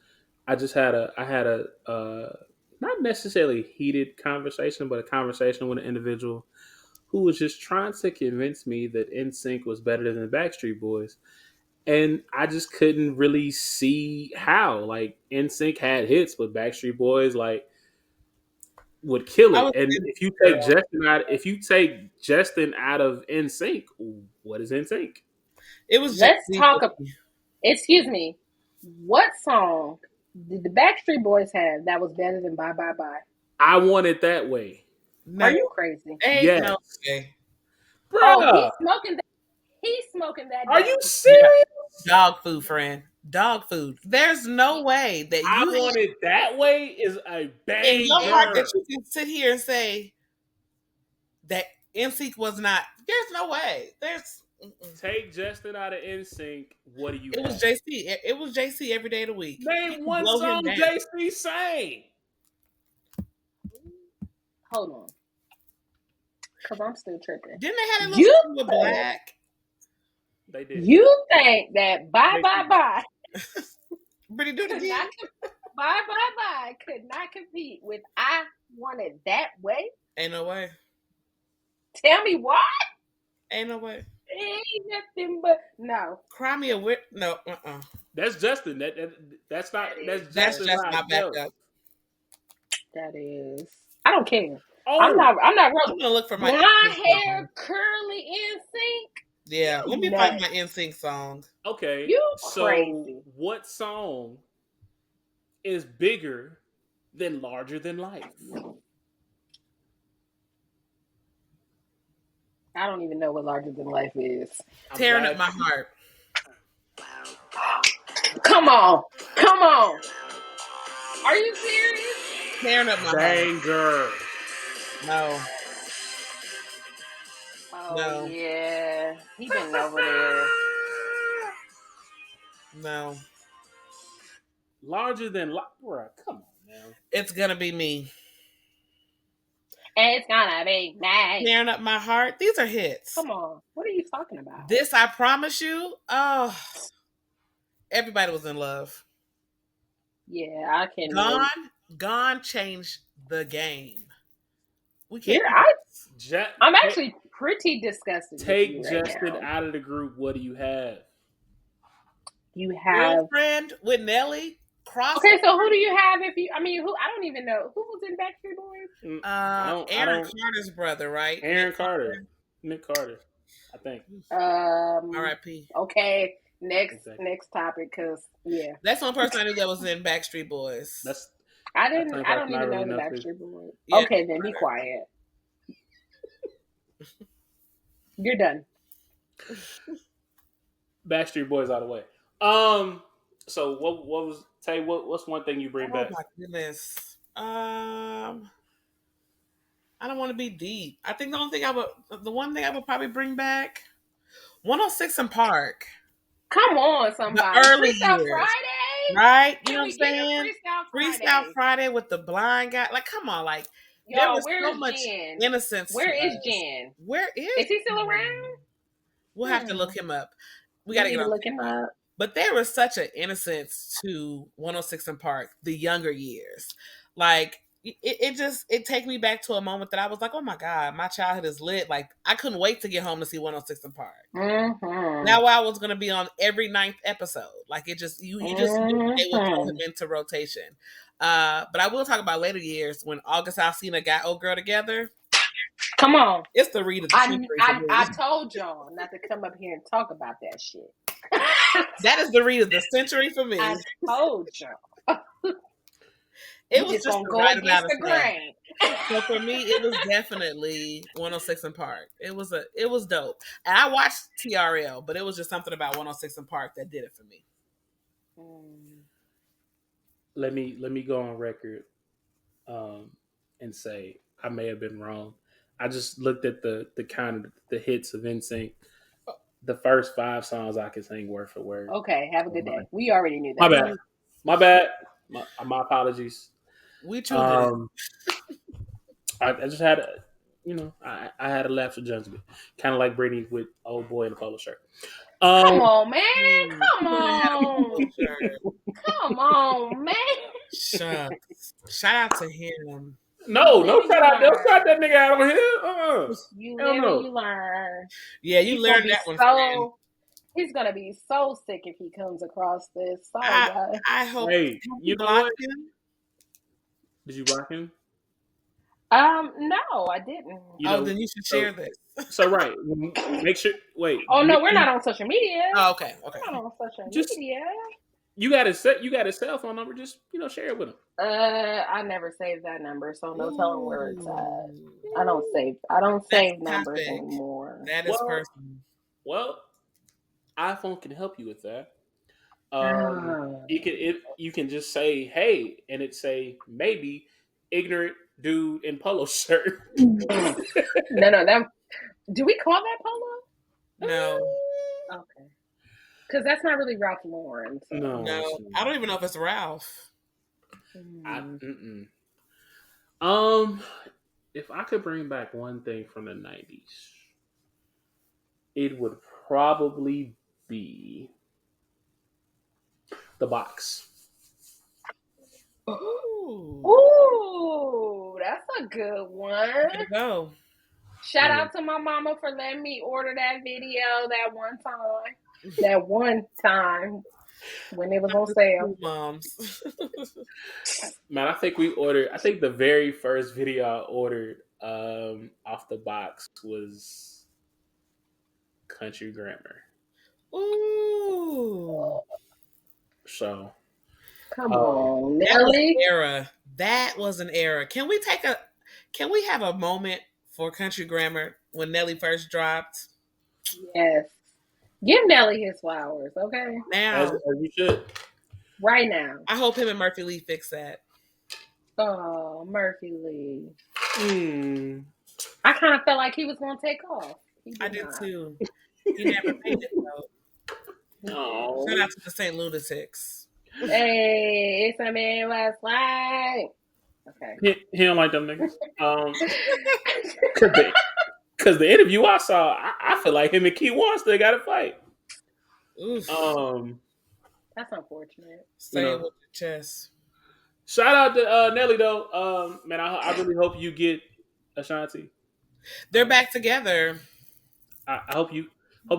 I had a not necessarily heated conversation, but a conversation with an individual who was just trying to convince me that NSYNC was better than the Backstreet Boys, and I just couldn't really see how. Like NSYNC had hits, but Backstreet Boys would kill I it. was And girl. if you take Justin out of NSYNC, what is NSYNC? It was Let's JC for talk. me. Excuse me. What song did the Backstreet Boys have that was better than Bye Bye Bye? I want it that way. Are No. you crazy? Ain't Yes, no way. Oh, bruh. he's smoking that Are you dope. Yeah. serious? Dog food, friend. Dog food. There's no way that I you want it that way is a in your heart banger. that you can sit here and say that NSYNC was not. There's no way. Take Justin out of NSYNC. What do you It was have? JC. It was JC every day of the week. You Name can one blow him song down. JC sang. Hold on, because I'm still tripping. Didn't they have that little You song with think, Black? They did. you think that Bye Bye JC. Bye Brittany, do it could again. not Bye Bye Bye could not compete with I Want It That Way? Ain't no way. Tell me why? Ain't no way. Ain't nothing but no. Cry me a whip. No. That's Justin. That's not. That is That's That's Justin just by not back himself. up. That is. I don't care. I'm Oh, not. I'm not. I'm gonna look for my Blonde NSYNC song. hair, curly in sync. Yeah, let me find my NSYNC song. okay. You So, crazy. what song is bigger than Larger Than Life? I don't even know what larger than life is. Tearing up my heart. Come on. Come on. Are you serious? Tearing up my heart. Banger. No. Oh, No. yeah. He been over there. No. Larger Than Life. Bruh, come on now. It's gonna be me. It's gonna be nice. Tearing up my heart. These are hits. Come on. What are you talking about? This I promise you. Oh, everybody was in love. Yeah, I can't even. Gone changed the game. We Here, can't. I'm actually pretty disgusted with Take you right Justin now. out of the group. What do you have? You have. Girlfriend with Nelly. Okay, so who do you have? Who? I don't even know who was in Backstreet Boys. Aaron Carter's brother, right? Aaron Carter, Nick Carter, I think. R.I.P. Okay, next topic, because yeah, that's one person I knew that was in Backstreet Boys. I don't even know the Backstreet Boys. Yeah, okay, then be quiet. You're done. Backstreet Boys out of the way. So what was Tay? What's one thing you bring back? Oh my goodness. I don't want to be deep. I think the one thing I would probably bring back, 106 in Park. Come on, somebody. The early Freestyle years. Friday, right? You Can know what I'm saying? Freestyle Friday with the blind guy. Like, come on, like there was so much innocence. Where is Jen? Is he still around? We'll have to look him up. We gotta look him up. But there was such an innocence to 106 in Park, the younger years. Like it take me back to a moment that I was like, oh my God, my childhood is lit. Like I couldn't wait to get home to see 106 in Park. Mm-hmm. Now I was gonna be on every 9th episode. Like it just you just knew they would throw him into rotation. But I will talk about later years when August Alsina got Old Girl together. Come on. It's the read of the century. I told y'all not to come up here and talk about that shit. That is the read of the century for me. I told you. It You was just just gonna the go right against amount of the stuff. grain. So for me, it was definitely 106 in Park. It was dope. And I watched TRL, but it was just something about 106 in Park that did it for me. Let me go on record um, and say I may have been wrong. I just looked at the kind of the hits of NSYNC. The first 5 songs I could sing word for word. Okay, have a good day. We already knew My that. bad. My bad. My apologies. We truly did. Um, I just had a, I had a lapse of judgment, kind of like Brittany with old boy in a polo shirt. Come Um, on, man. Come He didn't have a on. polo shirt. Come on, man. Shucks. Shout out to him. You no, live and you don't shout that learn. nigga out over here. You Hell live and no. you learn. Yeah, you He's gonna learned be that one, friend. so he's gonna be so sick if he comes across this. Sorry, I guys. I hope Hey, have you you know what? blocked him? Did you block him? No, I didn't. You Oh, know, then you should so share this. right. Make sure. Wait, Oh make no, we're sure not on social media. Oh, okay. We're not on social just media. you got a cell phone number. Just share it with him. I never saved that number, so no telling where it's at. Ooh, I don't that's save numbers topic. anymore. That is Well, personal. well, iPhone can help you with that. Oh. You can just say hey, and it say maybe ignorant dude in polo shirt. No, that do we call that polo? No, Okay. Because that's not really Ralph Lauren. So. No, it's no, I not. don't even know if it's Ralph. I, Mm. mm-mm. Um, if I could bring back one thing from the '90s, it would probably be the box. Ooh, Ooh, that's a good one. way to go. Shout out to my mama for letting me order that video that one time. That one time when it was on sale. Moms. Man, I think the very first video I ordered off the box was Country Grammar. Ooh, So, Come um, on, that was an Nelly. era. That was an era. Can we have a moment for Country Grammar when Nelly first dropped? Yes. Give Nelly his flowers, okay? as Now, you should. Right now. I hope him and Murphy Lee fix that. Oh, Murphy Lee. Hmm. I kind of felt like he was going to take off. He I did did not. too. He never made it though. He did. No. Shout out to the St. Lunatics. Hey, it's a man last night. Okay. He don't like them niggas. Because the interview I saw, I feel like him and Key One still got to fight. Oof. That's unfortunate. Say You it know, with your chest. shout out to Nelly though. Man, I really hope you get Ashanti. They're back together. I hope you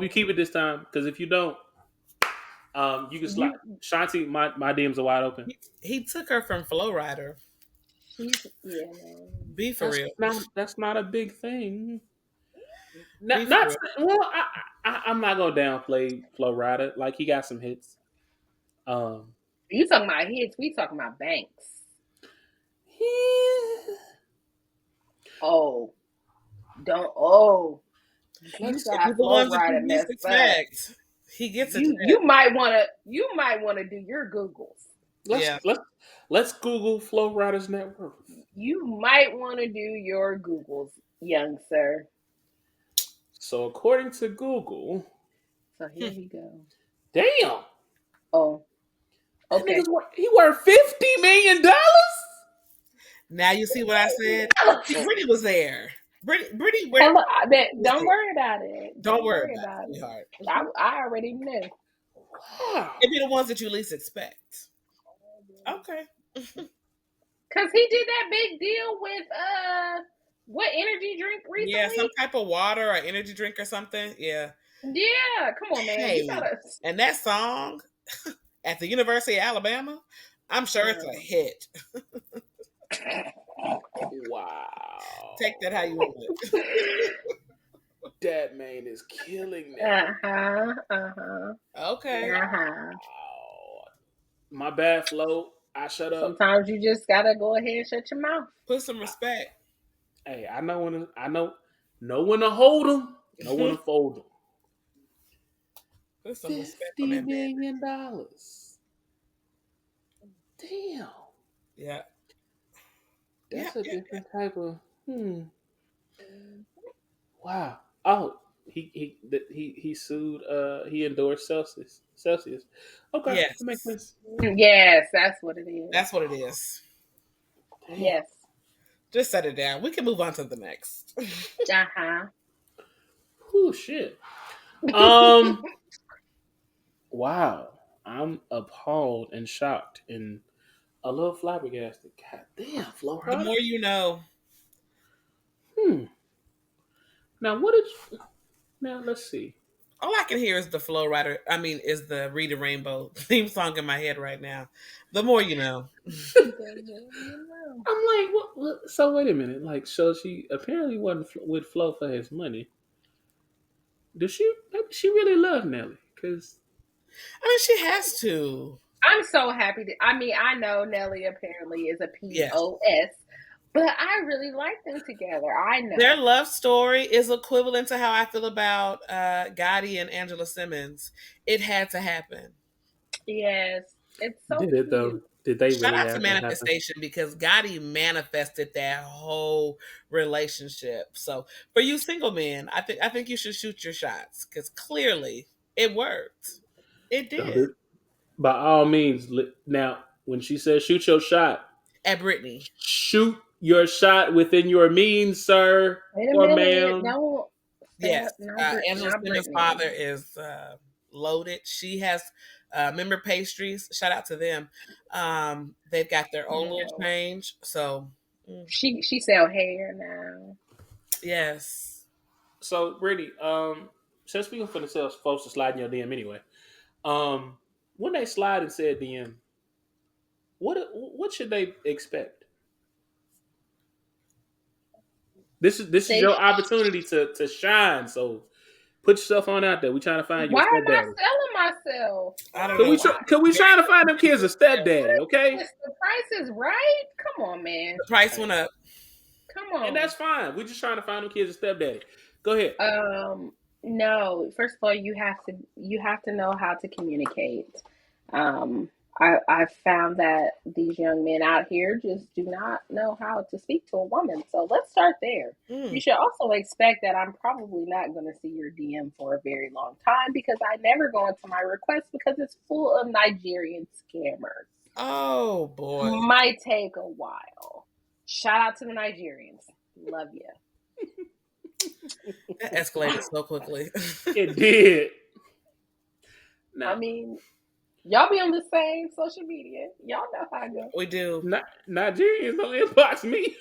keep it this time. Because if you don't, you can slide. You, Shanti, my DMs are wide open. He took her from Flow Rider. yeah, man. Be for real. That's not a big thing. Be for Not real. well. I'm not gonna downplay Flo Rida. Like he got some hits. You talking about hits? We talking about Banks. He, Oh, don't. Oh, You you got the Flow ones that Rider you least messed up. expect. He gets it. You might wanna do your Googles. let's Google Flo Rida's net worth. You might want to do your Googles, young sir. So according to Google, So here we go. damn, Oh, that okay. he worth $50 million. Now you see what I said? Brittany was there. Brittany Hello, don't worry about it. Don't worry about it, sweetheart. I already knew. Wow. It'd be the ones that you least expect. Okay. Cause he did that big deal with what energy drink recently? Yeah, some type of water or energy drink or something. Yeah. Yeah, come on, man. Hey, You gotta. and that song at the University of Alabama, I'm sure it's a hit. Wow. Take that how you want it. That man is killing that. Okay. Uh-huh. My bad, Flo. I shut up. Sometimes you just gotta go ahead and shut your mouth. Put some respect. Hey, know when to hold them, know when to fold them. Put some respect on $50 that man. million. Damn. Yeah. Yeah. That's a Yeah. different type of wow. Oh, he sued he endorsed Celsius. Celsius. Okay, that makes Yes. sense. Yes, that's what it is. That's what it is. Damn. Yes. Just set it down. We can move on to the next. Uh-huh. Whew, shit. Um wow. I'm appalled and shocked and a little flabbergasted. God damn, The Florida. more you know. Hmm. Now what did you, now let's see. All I can hear is the Flow Rider. I mean, is the Read the Rainbow theme song in my head right now. The more you know. I'm like, what? So wait a minute. Like, so she apparently wasn't with Flo for his money. Does she? Maybe she really loved Nelly. Cause I mean, she has to. I'm so happy to, I mean, I know Nelly apparently is a Yes. POS, but I really like them together. I Their know. love story is equivalent to how I feel about Gotti and Angela Simmons. It had to happen. Yes. It's so did it though? cute. Did they Shout really out to have that happen? manifestation because Gotti manifested that whole relationship. So for you single men, I think you should shoot your shots because clearly it worked. It No, did by all means. Now, when she says shoot your shot, at Brittany. shoot your shot within your means, sir Wait a or minute. ma'am. Don't say Yes, Angela not Simmons' Brittany. father is loaded. She has member pastries. Shout out to them. They've got their own little No. change. So She sell hair now. yes, So, Brittany, since we finna tell folks to slide in your DM anyway, um, when they slide and said DM, what should they expect? This is They your opportunity to shine. So put yourself on out there. We trying to find you a Why am I stepdaddy. selling myself? I don't Cause know we Why? why. try, cause we trying to find them kids a What stepdaddy. is Okay, this? The price is right? Come on, man. The price hey, went up. Come and on. that's fine. We just trying to find them kids a stepdaddy. Go ahead. No. First of all, you have to know how to communicate. Um, I've found that these young men out here just do not know how to speak to a woman. So let's start there. You Mm. should also expect that I'm probably not going to see your DM for a very long time because I never go into my request because it's full of Nigerian scammers. Oh boy, Might take a while. Shout out to the Nigerians. Love you. that escalated so quickly. It did. I Now, mean, y'all be on the same social media. Y'all know how I go. We do. Nigerians don't inbox me.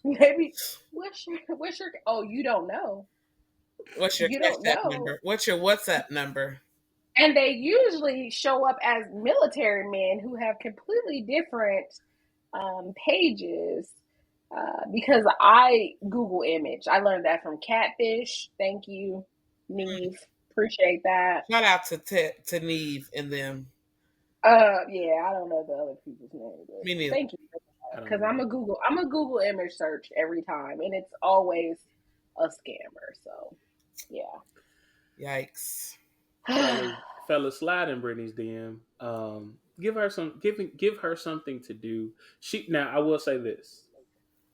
Maybe what's your oh, you don't know. What's your You Cash don't App know. number? What's your WhatsApp number? And they usually show up as military men who have completely different pages because I Google image. I learned that from Catfish. Thank you, Neve. Appreciate that. Shout out to Neve and them. Yeah, I don't know the other people's name, but Me neither. thank you I don't because know. I'm a Google image search every time, and it's always a scammer. So, yeah. Yikes. Fellas, slide in Brittany's DM. Give her something to do. Now I will say this: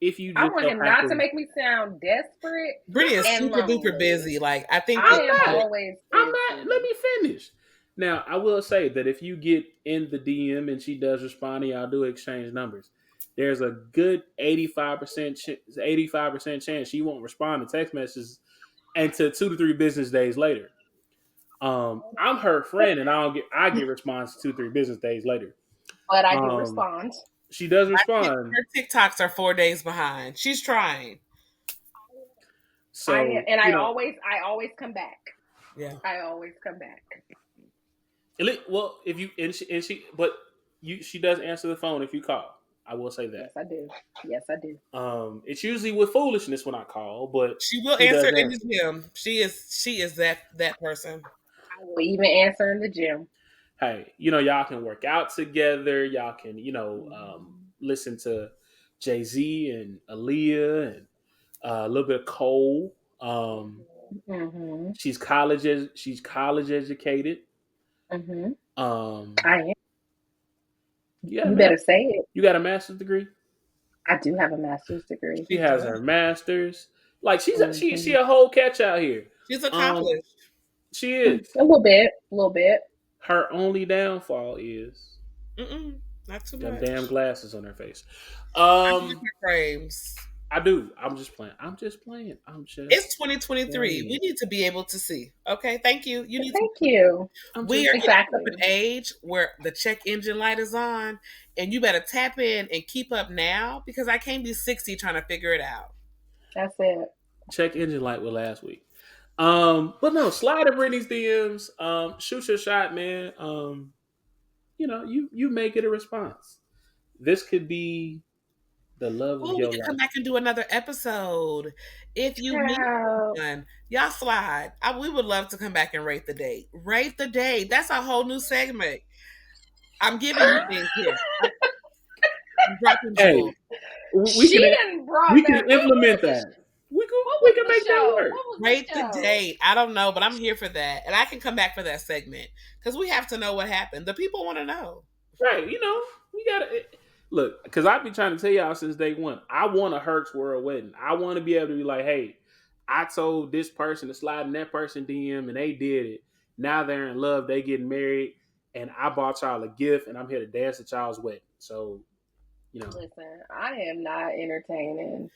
if you I just want so him not to happen, make me sound desperate Brittany is and super duper lonely. busy. Like I think I that I'm am not. people. always I'm not. Let busy. me finish. Now I will say that if you get in the DM and she does respond, y'all do exchange numbers. There's a good 85% chance she won't respond to text messages until 2 to 3 business days later. I'm her friend, and I get response 2 3 business days later. But I do Um, respond. she does respond, Her TikToks are 4 days behind. She's trying. so I always come back. Yeah. I always come back. well, if you but she does answer the phone if you call. I will say Yes, that. I do. Yes, I do. It's usually with foolishness when I call, but She will she answer does in the answer. gym. She is that person. will even answer in the gym. Hey, y'all can work out together. Y'all can, listen to Jay Z and Aaliyah and a little bit of Cole. Mm-hmm. She's college educated. Mm-hmm. Um, I am. you got a You ma- better say it. you got a master's degree. I do have a master's degree. She She has does. her master's. Like she Mm-hmm. a whole catch out here. She's Um, accomplished. she is. A little bit. A little bit. Her only downfall is Mm-mm, not too them much. damn glasses on her face. I like Um, her frames. I do. I'm just playing. I'm just playing. It's 2023. We Playing. need to be able to see. Okay, thank you. You need to. Thank you. I'm We just are getting up Exactly. an age where the check engine light is on, and you better tap in and keep up now because I can't be 60 trying to figure it out. That's it. check engine light with last week. But no, slide in Brittany's DMs. Shoot your shot, man. You may get a response. This could be the love of Oh, we your can come life. back and do another episode. If you meet Child. one, y'all slide. We would love to come back and rate the date. Rate the date. That's a whole new segment. I'm giving you things here. I'm dropping Hey, jewels. we She can done brought we back. can implement that. We can What we was can the make that show? work. What was Rate the the show? date. I don't know, but I'm here for that. And I can come back for that segment because we have to know what happened. The people want to know. Right? We gotta look because I've been trying to tell y'all since day one. I want a Herc's World wedding. I want to be able to be like, hey, I told this person to slide in that person DM and they did it. Now they're in love. They getting married, and I bought y'all a gift, and I'm here to dance at y'all's wedding. So Listen, I am not entertaining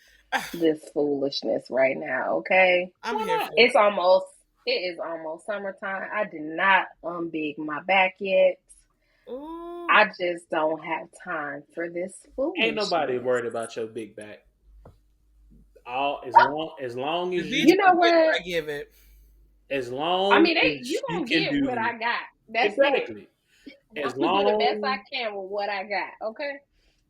this foolishness right now, okay? I'm why here not? for it. It is almost summertime. I did not unbig my back yet. Ooh. I just don't have time for this Ain't nobody foolishness. worried about your big back. All as long The as bitch, You you know get what what? I give it. as I long mean, you as you gonna can get what do I got. That's it. exactly I'm as gonna do the best I long can with what I got, okay?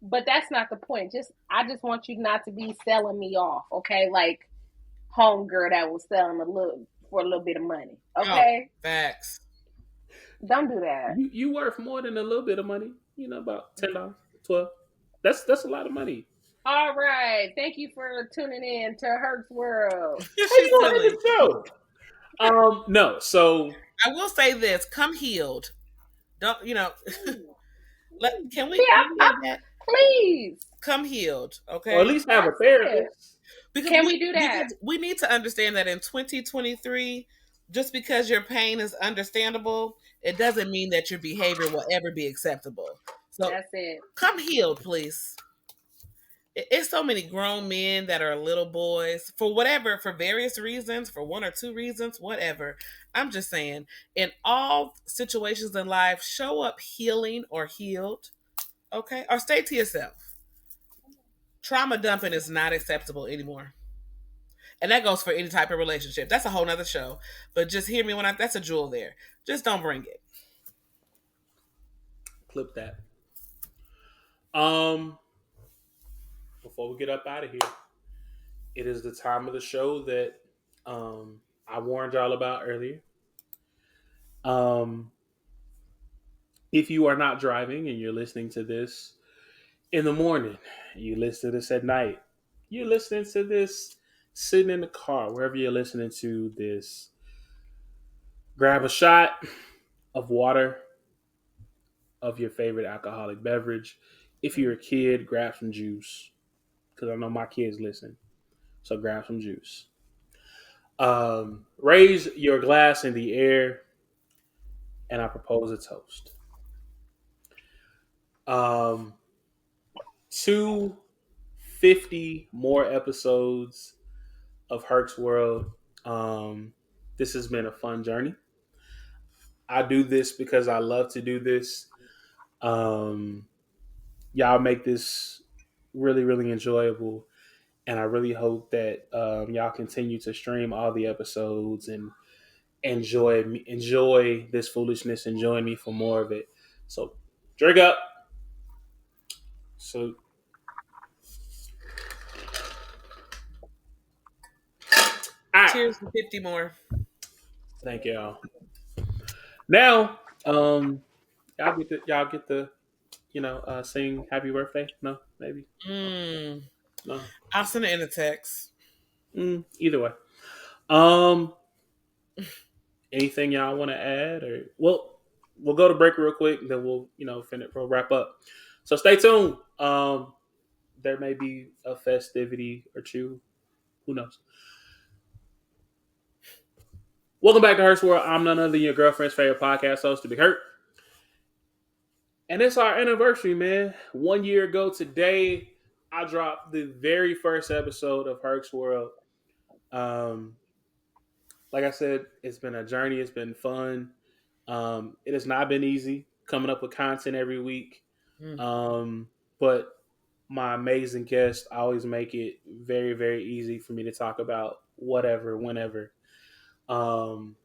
But that's not the point. I just want you not to be selling me off, okay? Like homegirl that was selling for a little bit of money, Oh, okay? facts. Don't do that. you worth more than a little bit of money. About $10, 12. That's a lot of money. All right. Thank you for tuning in to Herc's World. How She's you gonna end silly. the show? No. So I will say this: come healed. Don't can we Yeah, add that? please. Come healed, or at okay? least have a That's it. therapist. Because Can we we do that? because we need to understand that in 2023, just because your pain is understandable, it doesn't mean that your behavior will ever be acceptable. So That's it. come healed, please. It's so many grown men that are little boys for various reasons, for one or two reasons, whatever. I'm just saying, in all situations in life, show up healing or healed, okay? Or stay to yourself. Trauma dumping is not acceptable anymore. And that goes for any type of relationship. That's a whole nother show. But just hear me that's a jewel there. Just don't bring it. Clip that. Um, before we get up out of here, it is the time of the show that I warned y'all about earlier. Um, if you are not driving and you're listening to this in the morning, you listen to this at night, you're listening to this sitting in the car, wherever you're listening to this, grab a shot of water of your favorite alcoholic beverage. If you're a kid, grab some juice because I know my kids listen. So grab some juice. Raise your glass in the air, and I propose a toast. Um, 250 more episodes of Herc's World. This has been a fun journey. I do this because I love to do this. Um, y'all make this really, really enjoyable. And I really hope that y'all continue to stream all the episodes and enjoy this foolishness and join me for more of it. So drink up. So all right. Cheers to 50 more. Thank y'all. Now, y'all get the sing happy birthday. No, maybe Mm, no. I'll send it in a text. Either way. Um, anything y'all want to add, or we'll go to break real quick, and then we'll finish. We'll wrap up. So stay tuned. There may be a festivity or two. Who knows? Welcome back to Herc's World. I'm none other than your girlfriend's favorite podcast host, the Big Herc. And it's our anniversary, man. 1 year ago today, I dropped the very first episode of Herc's World. Um, like I said, it's been a journey. It's been fun. It has not been easy coming up with content every week. Mm. But my amazing guests always make it very, very easy for me to talk about whatever, whenever. Um,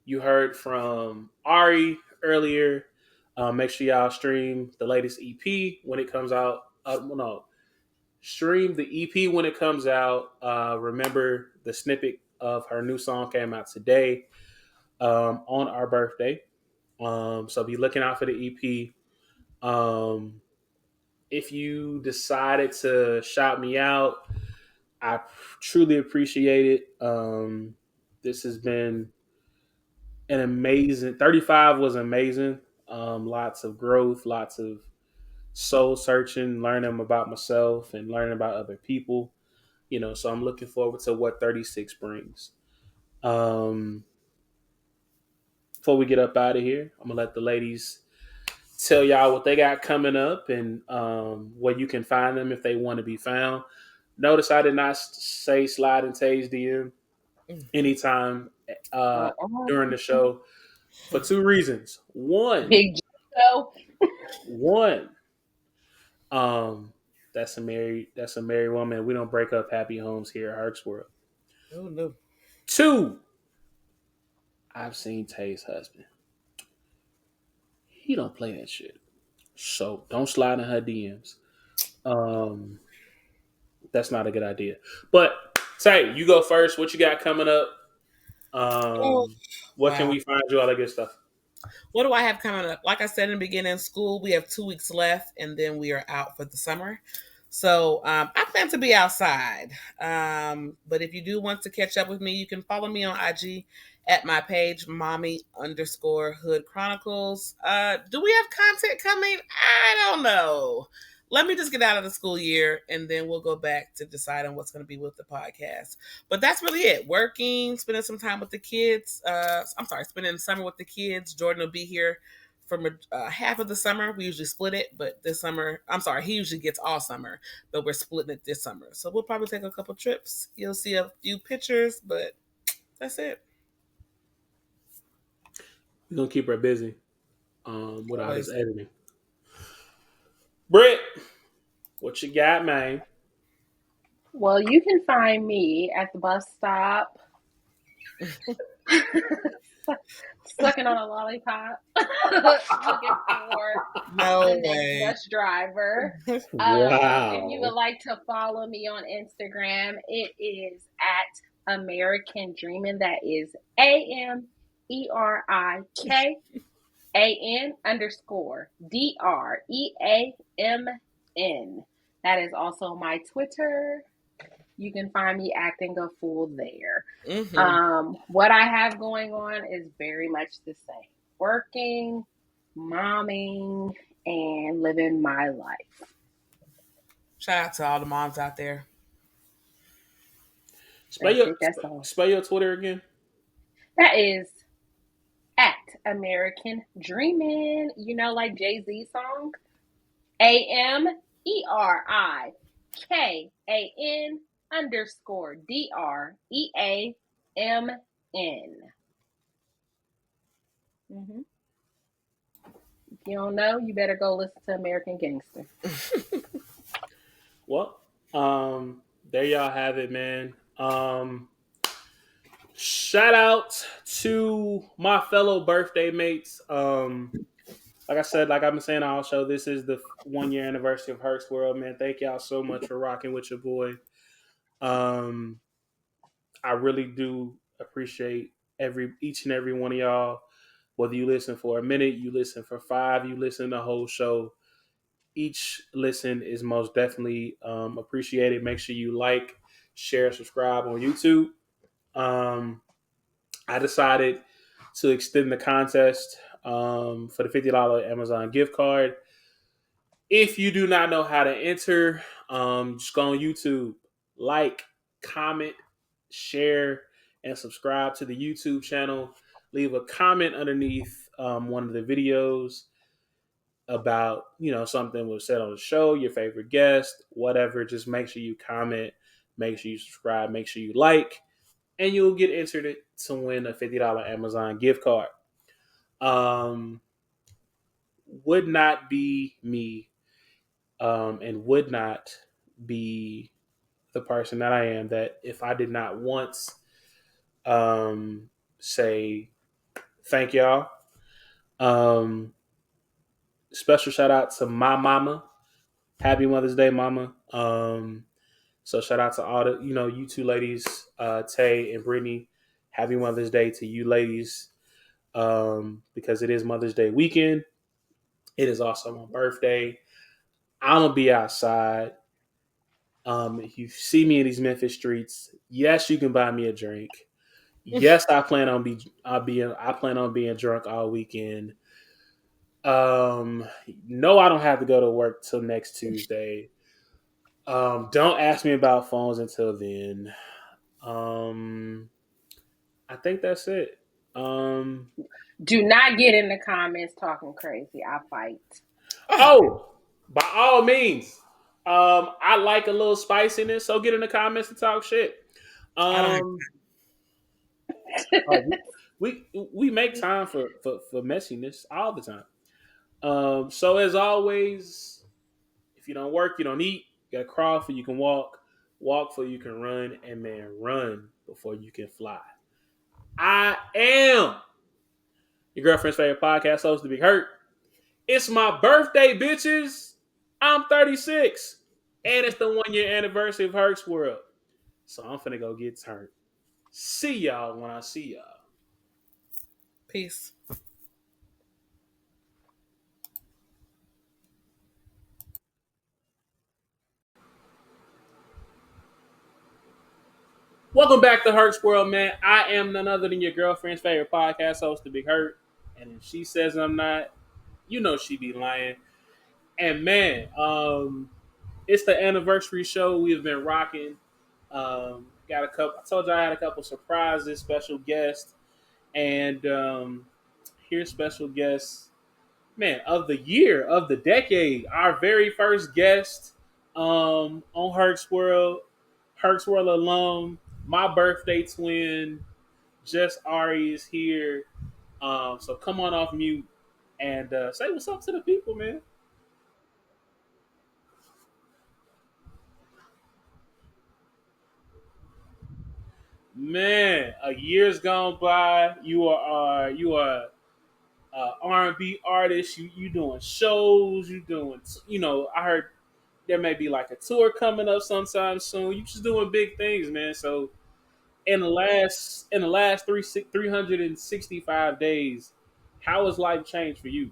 you heard from Ari earlier. Make sure y'all stream the latest EP when it comes out. No, stream the EP when it comes out. Remember, the snippet of her new song came out today on our birthday. So be looking out for the EP. If you decided to shout me out, I truly appreciate it. This has been an amazing 35 was amazing. Lots of growth, lots of soul searching, learning about myself and learning about other people. So I'm looking forward to what 36 brings. Um, Before we get up out of here, I'm gonna let the ladies tell y'all what they got coming up and where you can find them if they want to be found. Notice I did not say slide and Tay's DM anytime Uh-uh. during the show for two reasons. Big Joe. One, um, that's a married woman. We don't break up happy homes here at Herc's World. Oh no. Two, I've seen Tay's husband. He don't play that shit. So don't slide in her DMs. Um, that's not a good idea. But Tay, you go first. What you got coming up? Oh, What can wow. we find you? All that good stuff. What do I have coming up? Like I said in the beginning, school, we have 2 weeks left and then we are out for the summer. So I plan to be outside. But if you do want to catch up with me, you can follow me on IG at my page, mommy_hood chronicles. Do we have content coming? I don't know. Let me just get out of the school year and then we'll go back to decide on what's going to be with the podcast. But that's really it. Working, spending some time with the kids. Spending summer with the kids. Jordan will be here for half of the summer. We usually split it, but this summer, he usually gets all summer, but we're splitting it this summer. So we'll probably take a couple trips. You'll see a few pictures, but that's it. We're gonna keep her busy with all this Always. editing. Britt, what you got, man? Well, you can find me at the bus stop, sucking on a lollipop, looking for No the next way. bus driver. If you would Wow. like to follow me on Instagram, it is at American Dreamin'. That is AMERICAN_DREAMN. That is also my Twitter. You can find me acting a fool there. What I have going on is very much the same. Working, momming, and living my life. Shout out to all the moms out there. Spell That's your it. That's all. spell your Twitter again. That is at American Dreamin'. Like Jay-Z song. AMERICAN_DREAMN. Mm-hmm. If you don't know, you better go listen to American Gangster. Well, there y'all have it, man. Shout out to my fellow birthday mates. Like I said, like I've been saying all show, this is the 1 year anniversary of Herc's World, man. Thank y'all so much for rocking with your boy. Um, I really do appreciate each and every one of y'all. Whether you listen for a minute, you listen for five, you listen the whole show. Each listen is most definitely appreciated. Make sure you like, share, subscribe on YouTube. Um, I decided to extend the contest for the $50 Amazon gift card. If you do not know how to enter, just go on YouTube, like, comment, share, and subscribe to the YouTube channel. Leave a comment underneath one of the videos about something was said on the show, your favorite guest, whatever. Just make sure you comment, make sure you subscribe, make sure you like, and you'll get entered to win a $50 Amazon gift card. Um, would not be me, and would not be the person that I am that if I did not once say thank y'all. Um, Special shout out to my mama. Happy Mother's Day, mama. So shout out to all the you two ladies, Tay and Brittany. Happy Mother's Day to you ladies, because it is Mother's Day weekend. It is also my birthday. I'm gonna be outside. If you see me in these Memphis streets, yes, you can buy me a drink. Yes, I plan on being drunk all weekend. No, I don't have to go to work till next Tuesday. Don't ask me about phones until then. Um, I think that's it. Um, Do not get in the comments talking crazy. I fight. oh, by all means, I like a little spiciness, so get in the comments and talk shit. I don't. Um, oh, we make time for messiness all the time. So as always, if you don't work, you don't eat. You gotta crawl for you can walk, walk for you can run, and man, run before you can fly. I am your girlfriend's favorite podcast host, The Big Herc. It's my birthday, bitches. I'm 36. And it's the 1 year anniversary of Herc's World. So I'm finna go get turned. See y'all when I see y'all. Peace. Welcome back to Herc's World, man. I am none other than your girlfriend's favorite podcast host, The Big Herc. And if she says I'm not, you know she be lying. And man, it's the anniversary show. We have been rocking. Got a couple. I told you I had a couple surprises, special guests, and here's special guests, man, of the year, of the decade. Our very first guest on Herc's World alum, my birthday twin, Just Ari is here. So come on off mute and say what's up to the people, man. Man, a year's gone by. You are R&B artist. You doing shows. You doing I heard there may be like a tour coming up sometime soon. You just doing big things, man. So in the last 365 days, how has life changed for you?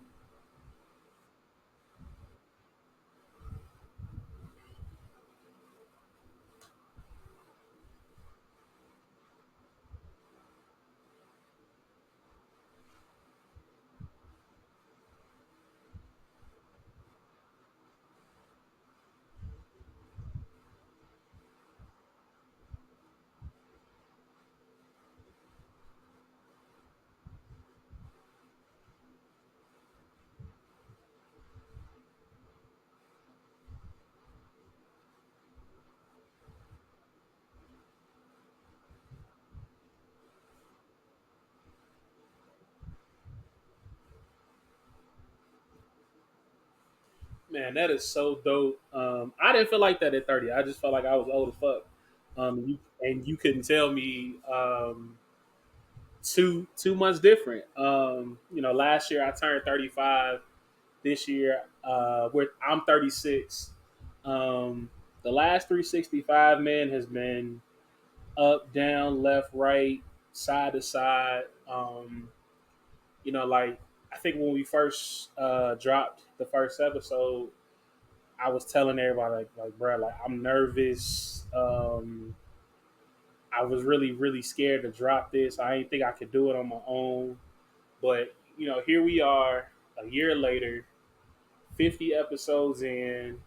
Man, that is so dope. I didn't feel like that at 30. I just felt like I was old as fuck. You couldn't tell me two months different. Last year I turned 35. This year, I'm 36. The last 365, man, has been up, down, left, right, side to side. Like I think when we first dropped the first episode, I was telling everybody bro, like I'm nervous. I was really, really scared to drop this. I didn't think I could do it on my own. But, here we are a year later, 50 episodes in,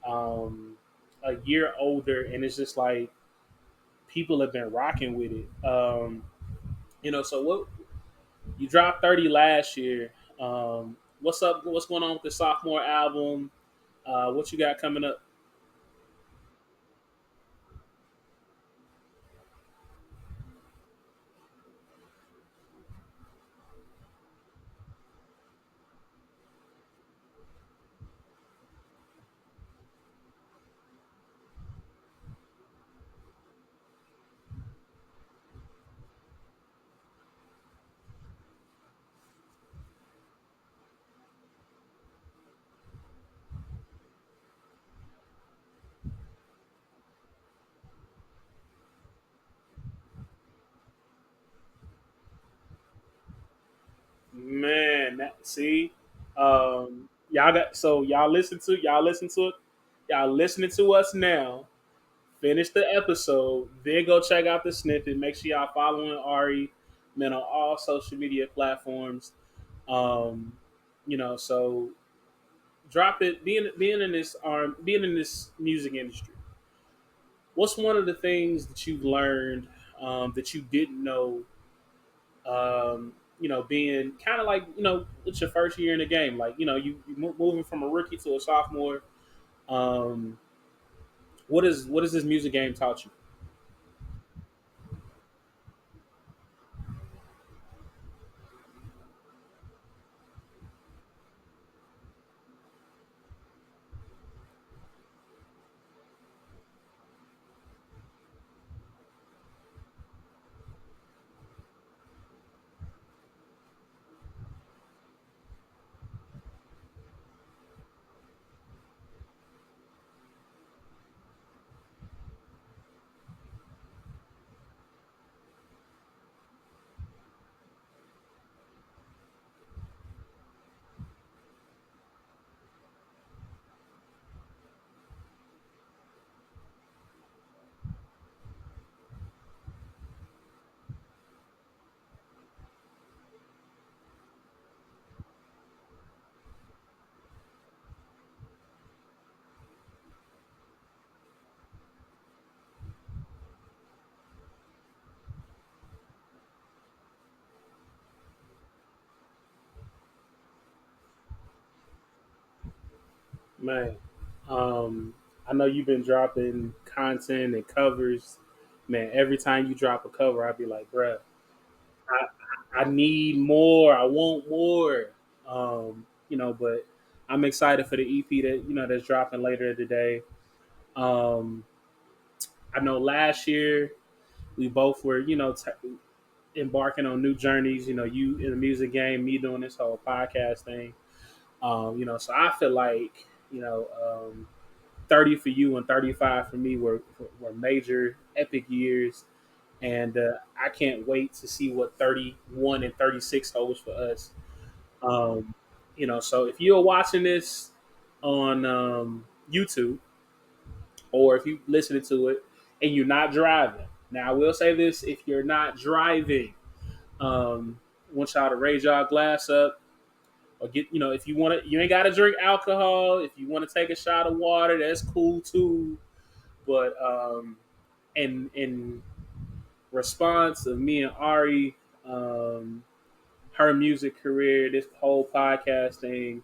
um, a year older, and it's just like people have been rocking with it. So what you dropped 30 last year. What's up? What's going on with the sophomore album? What you got coming up? Man, see, y'all listen to it, y'all listening to us now. Finish the episode, then go check out the snippet. Make sure y'all following Ari, man, on all social media platforms. Um, so drop it. Being in this music industry. What's one of the things that you've learned that you didn't know? Being kind of like it's your first year in the game. Like moving from a rookie to a sophomore. Um, what is this music game taught you, man? I know you've been dropping content and covers. Man, every time you drop a cover, I'd be like, bruh, I need more. I want more. But I'm excited for the EP that that's dropping later today. Um, I know last year we both were embarking on new journeys. You in the music game, me doing this whole podcast thing. So I feel like 30 for you and 35 for me were major epic years, and I can't wait to see what 31 and 36 holds for us. Um, so if you're watching this on YouTube, or if you listening to it and you're not driving, now I will say this: if you're not driving, I want y'all to raise y'all glass up, or get if you want to, you ain't got to drink alcohol. If you want to take a shot of water, that's cool too. But in response of me and Ari, um, her music career, this whole podcast thing,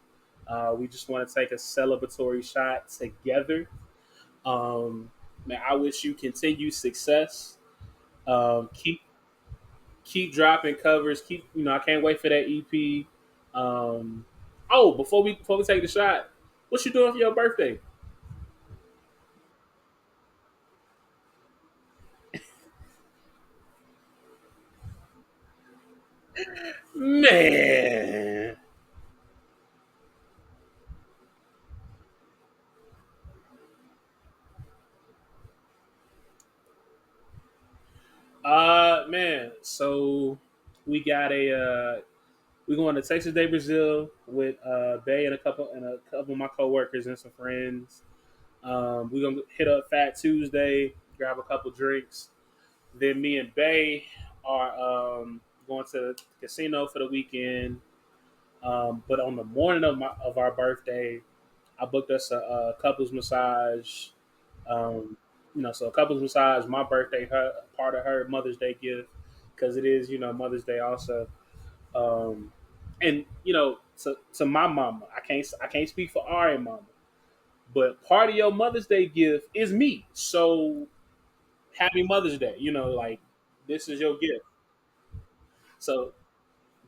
we just want to take a celebratory shot together. Um, Man, I wish you continued success. Keep dropping covers. I can't wait for that EP. Um, oh, before we take the shot, what you doing for your birthday? Man, man. So we got a We're going to Texas Day, Brazil with Bay and a couple of my coworkers and some friends. We're gonna hit up Fat Tuesday, grab a couple drinks. Then me and Bay are going to the casino for the weekend. But on the morning of our birthday, I booked us a couples massage. Um, so a couples massage, my birthday, part of her Mother's Day gift, because it is Mother's Day also. Um, and to my mama, I can't speak for our mama, but part of your Mother's Day gift is me. So happy Mother's Day. Like this is your gift. So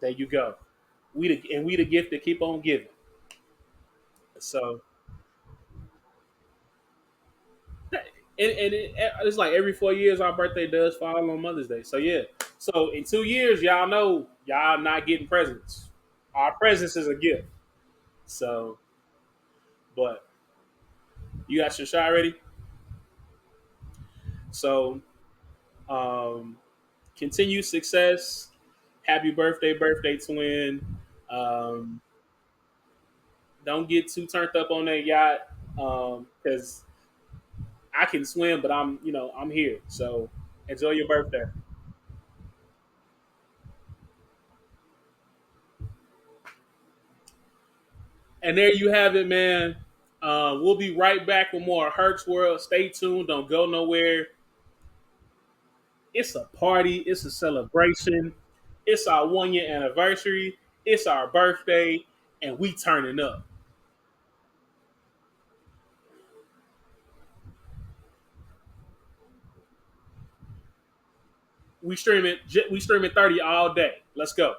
there you go. We the gift that keep on giving. So it's like every 4 years our birthday does fall on Mother's Day. So yeah. So in 2 years, y'all know y'all not getting presents. Our presents is a gift. So, but you got your shot ready. So, um, continued success. Happy birthday, birthday twin. Um, don't get too turned up on that yacht because I can swim, but I'm here. So enjoy your birthday. And there you have it, man. We'll be right back with more Herc's World. Stay tuned. Don't go nowhere. It's a party. It's a celebration. It's our 1 year anniversary. It's our birthday, and we turning up. We streaming 30 all day. Let's go.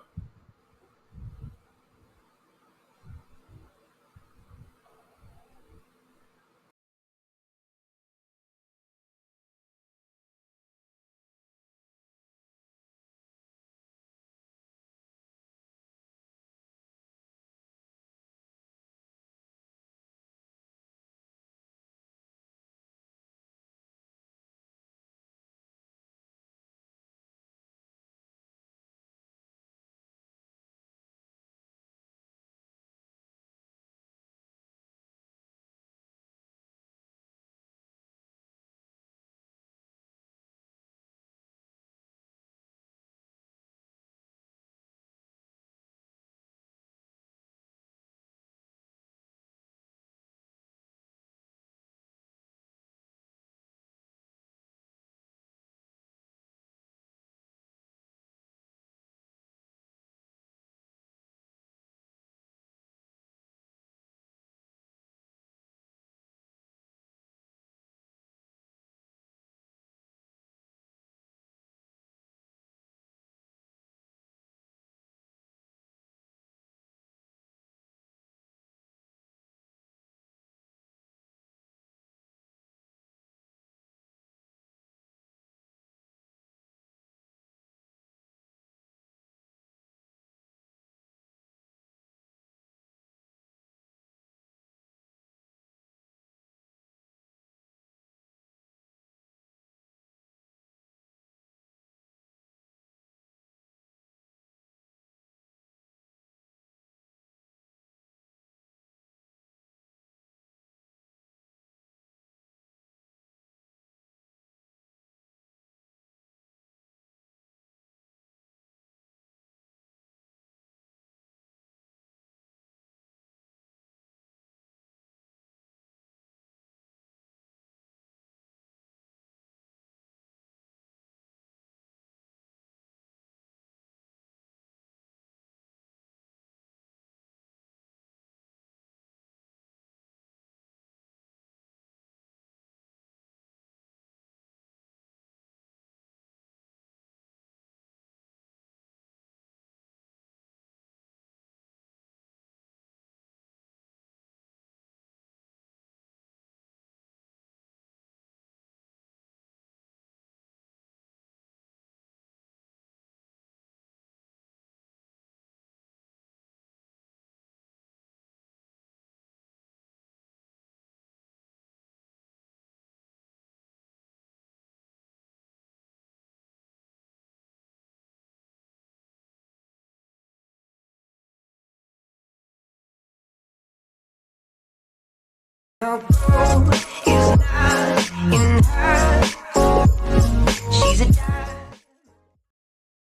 out.